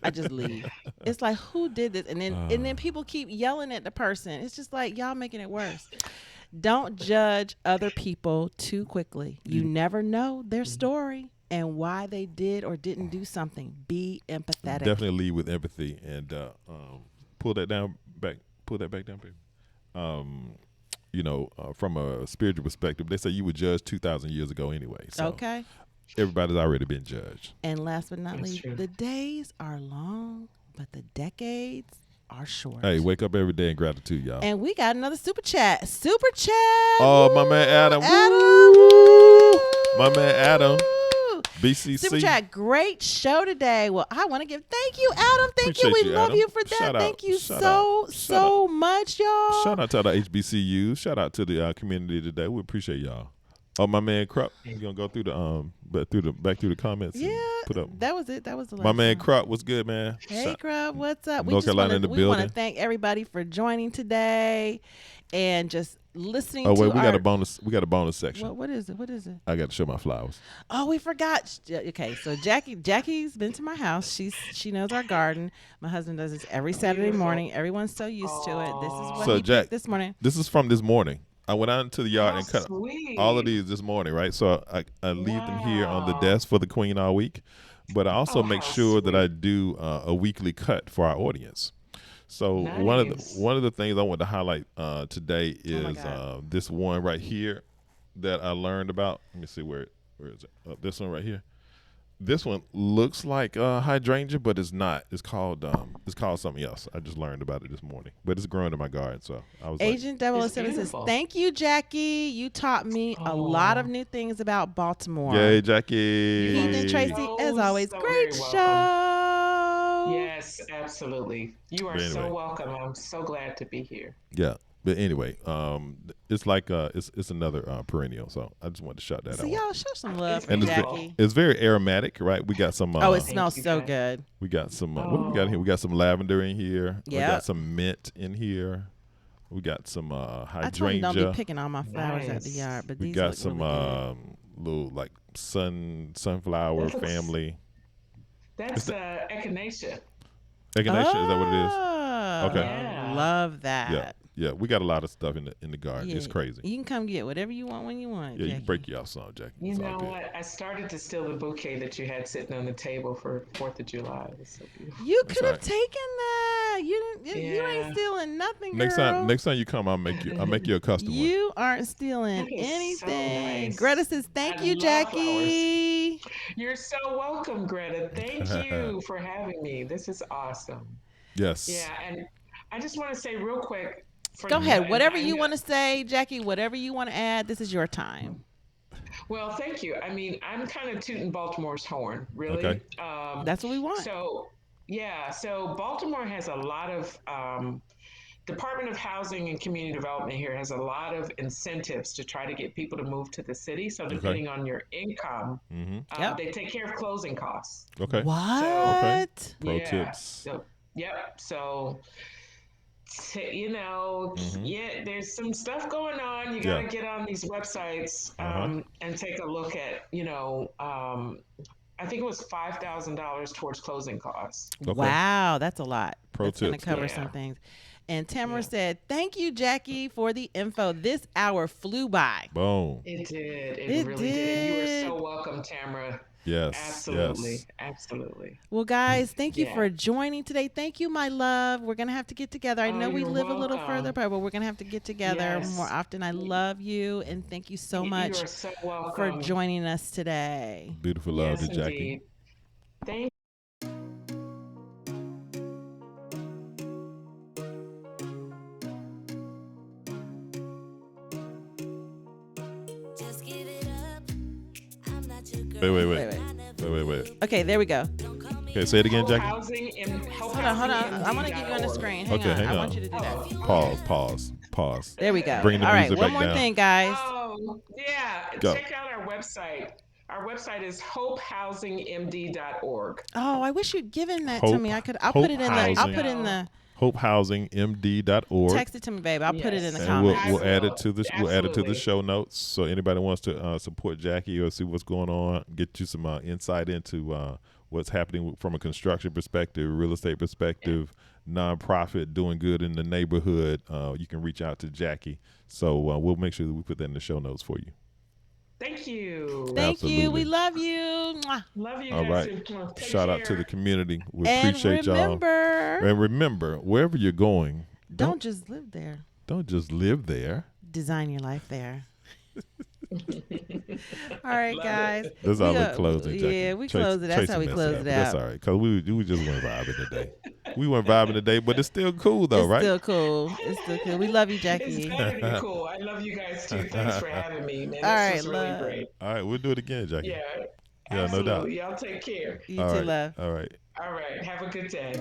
I just leave. It's like, who did this? And then people keep yelling at the person. It's just like, y'all making it worse. Don't judge other people too quickly. You never know their story. and why they did or didn't do something. Be empathetic. Definitely lead with empathy and pull that down back. Pull that back down, baby. From a spiritual perspective, they say you were judged 2,000 years ago anyway. So Okay. everybody's already been judged. And last but not That's least, true. the days are long, but the decades are short. Hey, wake up every day in gratitude, y'all. And we got another super chat. Super chat. Oh, my man Adam. Adam. My man Adam. Woo. BCC. Super chat. Great show today. Well, I want to give thank you, Adam. Thank you. Appreciate We you, love Adam. you for that. Shout out. Thank you Shout so out. so much, y'all. Shout out to the HBCUs. Shout out to the community today. We appreciate y'all. Oh, my man Krupp. You gonna go through the back through the comments? Yeah, and put up. that was it. That was the last My man one. Krupp, what's good, man? Hey, Crub, what's up? North Carolina in the We want to building. thank everybody for joining today and just listening Oh to wait, we our. got a bonus. We got a bonus section. What is it? What is it? I got to show my flowers. Oh, we forgot. Okay, so Jackie's been to my house. She knows our garden. My husband does this every Saturday Beautiful. morning. Everyone's so used to it. This is what So, he Jack, picked this morning. This is from this morning. I went out into the yard How and cut sweet. all of these this morning, right? So I leave them here on the Wow. desk for the queen all week, but I also Oh, make how sure that I sweet. do a weekly cut for our audience. So one Nice. of the things I want to highlight today Oh my is God. this one right here that I learned about. Let me see where is it? This one right here. This one looks like hydrangea, but it's not. It's called something else. I just learned about it this morning, but it's growing in my garden. So I was Agent 007 says, beautiful. "Thank you, Jackie. You taught me a lot of Aw. new things about Baltimore." like, "Yay, Jackie!" Heathen Tracy, So, as always, so great very show. welcome. Yes, absolutely. You are But anyway. so welcome. I'm so glad to be here. Yeah, but anyway, it's like it's another perennial. So I just wanted to shout that So out. y'all show some love for And Jackie. it's very aromatic, right? We got some. Oh, it Thank smells you, so guys. good. We got some. What do we got here? We got some lavender in here. We Yep. got some mint in here. We got some I told him don't be hydrangea. picking all my flowers at the Nice. yard, but We these got look some really little like sunflower That looks- family. That's echinacea. Echinacea, is that what it is? Oh, Okay. Yeah. love that. Yeah. We got a lot of stuff in the garden. Yeah, It's crazy. You can come get whatever you want when you want. Yeah, you Jackie. break you off some, Jackie. You It's all know good. what? I started to steal the bouquet that you had sitting on the table for 4th of July. It was so beautiful. You That's could have right. taken that. You didn't. You Yeah. ain't stealing nothing, Next girl. time you come, I'll make you a custom one. You aren't stealing That is so anything. nice. Greta says, "Thank I you, love Jackie." You're so welcome, Greta. Thank you for having me. This is awesome. Yes. Yeah, and I just want to say real quick. Go ahead. and Whatever I you know- want to say, Jackie. Whatever you want to add. This is your time. Well, thank you. I mean, I'm kind of tooting Baltimore's horn, really. Okay. That's what we want. So, yeah, so Baltimore has a lot of Department of Housing and Community Development here has a lot of incentives to try to get people to move to the city. So, depending on your income, Mm-hmm. Yep. they take care of closing costs. Okay. What? Pro Yeah. tips. So, yep. So, Mhm. yeah, there's some stuff going on. You got to Yeah. get on these websites Uh-huh. and take a look at, I think it was $5,000 towards closing costs. Okay. Wow, that's a lot. Pro That's going to tips. cover Yeah. some things. And Tamara Yeah. said, "Thank you, Jackie, for the info. This hour flew by." Boom. It did. It, It really did. And you were did. so welcome, Tamara. Yes. Absolutely. Yes. Absolutely. Well, guys, thank you Yeah. for joining today. Thank you, my love. We're going to have to get together. I Oh, know we you're live a little welcome. further apart, but we're going to have to get together Yes. more often. I love you, and thank you so You much are so for welcome. joining us today. Beautiful love Yes, to Jackie. indeed. Thank Just give it up. I'm not your girl. Wait. Wait. Okay, there we go. Okay, say it again, Hope Jackie. Housing and Hold on. I want to get you on the screen. Hang Okay, on. hang I on. want you to do that. Pause. There we go. Bring the All right, music one back more down. thing, guys. Oh, yeah. Go. Check out our website. Our website is hopehousingmd.org. Oh, I wish you'd given that to me. I'll put it in the. I'll Housing. put it in the. HopeHousingMD.org. Text it to me, babe. I'll put it in the Yes. And comments. we'll add will. it to the Absolutely. show notes. So anybody wants to support Jackie or see what's going on, get you some insight into what's happening from a construction perspective, real estate perspective, nonprofit, doing good in the neighborhood. You can reach out to Jackie. So we'll make sure that we put that in the show notes for you. Thank you. Thank you. We Absolutely. love you. Mwah. Love you All guys. right. Take Shout out to care. the community. We And appreciate y'all. remember, And remember, wherever you're going, don't just live there. don't just live there. Design your life there. All right, Love guys. it. That's how we close it, Jackie. Yeah, we close it. That's how we close it That's out. all right, because we just went vibing today. We went vibing today, but it's still cool though, It's right? still cool. It's still cool. We love you, It's Jackie. better than cool. I love you guys too. Thanks for having me, man. All This right, was really love. great. All right, we'll do it again, Jackie. Yeah, Yeah, no absolutely. doubt. Y'all take care. You All too, right. love. All right. All right. Have a good day.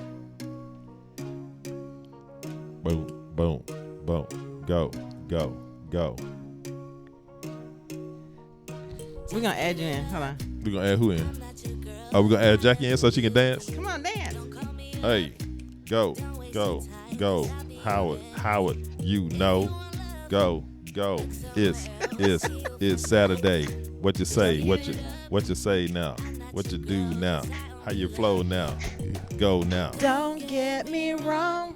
Boom, boom, boom. Go, go, go. We're going to add you in. Hold on. We're gonna add who in? Oh, we're gonna add Jackie in so she can dance? Come on, dance. Hey, go, go, go. Howard, you know. Go, go. It's Saturday. What you say? What you say now? What you do now? How you flow now? Go now. Don't get me wrong.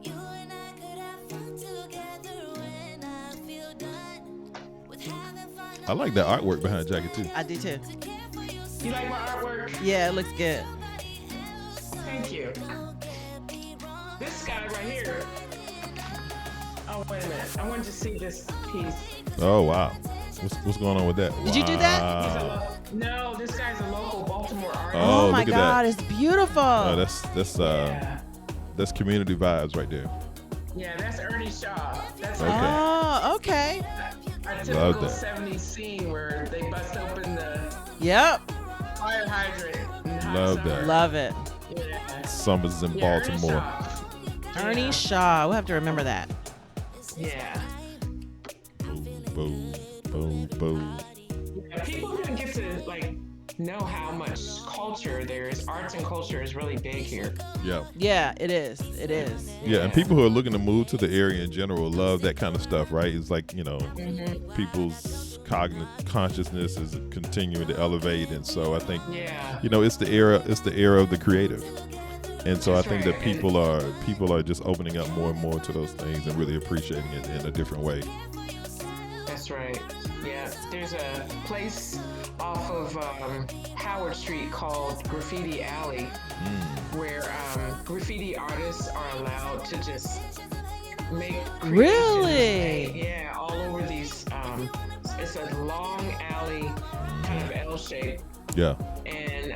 You and I could have fun together when I feel done with having fun. I like that artwork behind Jackie too. I do too. You like my artwork? Yeah, it looks good. Thank you. This guy right here. Oh, wait a minute. I wanted to see this piece. Oh wow. What's going on with that? Did you do that? He's a Wow. no, this guy's a local Baltimore artist. Oh, my look at God, that. it's beautiful. Oh, Yeah. that's community vibes right there. Yeah, that's Ernie Shaw. That's Okay. Oh, okay. our Love typical that. 70s scene where they bust open the Yep. fire hydrant. in hot Love summer. that. Love it. Yeah. Summers in Yeah, Ernie Baltimore. Shaw. Ernie Yeah. Shaw. We'll have to remember that. Yeah. Boom, boom, boom. Yeah, people didn't get to like know how much culture there is. Arts and culture is really big here. Yeah. Yeah, it is. It is. Yeah, and people who are looking to move to the area in general love that kind of stuff, right? It's like, people's cognitive consciousness is continuing to elevate, and so I think, Yeah. it's the era of the creative. And so That's I think right. that people are just opening up more and more to those things and really appreciating it in a different way. That's right. Yeah. There's a place off of Howard Street called Graffiti Alley where graffiti artists are allowed to just make creations. Really? Yeah, all over these. It's a long alley, kind of L shape, Yeah. and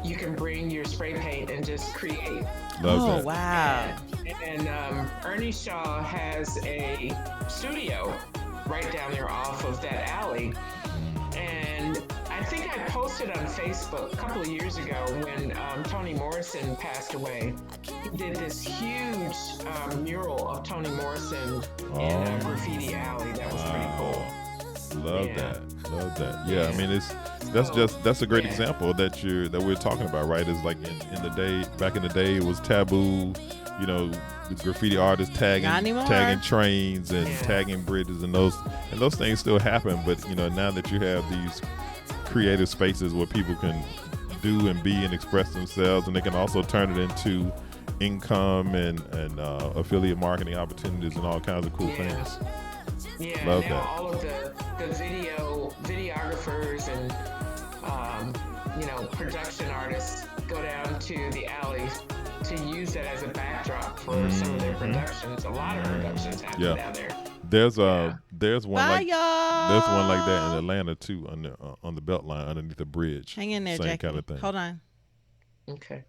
you can bring your spray paint and just create. Love Oh, that. wow. And Ernie Shaw has a studio right down there off of that alley. And I think I posted on Facebook a couple of years ago when Toni Morrison passed away. He did this huge mural of Toni Morrison in a graffiti alley. That was pretty cool. Love Yeah. that. Love that. Yeah, I mean that's a great Yeah. example that we're talking about, right? Is like back in the day it was taboo, the graffiti artists Not anymore. tagging trains and Yeah. tagging bridges and those things still happen, but now that you have these creative spaces where people can do and be and express themselves, and they can also turn it into income and affiliate marketing opportunities and all kinds of cool Yeah. things. Yeah, Love now that. all of the videographers and production artists go down to the alleys to use that as a backdrop for some of their productions. A lot of productions happen Yeah. down there. There's Yeah. there's one Bye, like y'all. there's one like that in Atlanta too, on the Beltline underneath the bridge. Hang in there, Same Jackie. kind of thing. Hold on. Okay.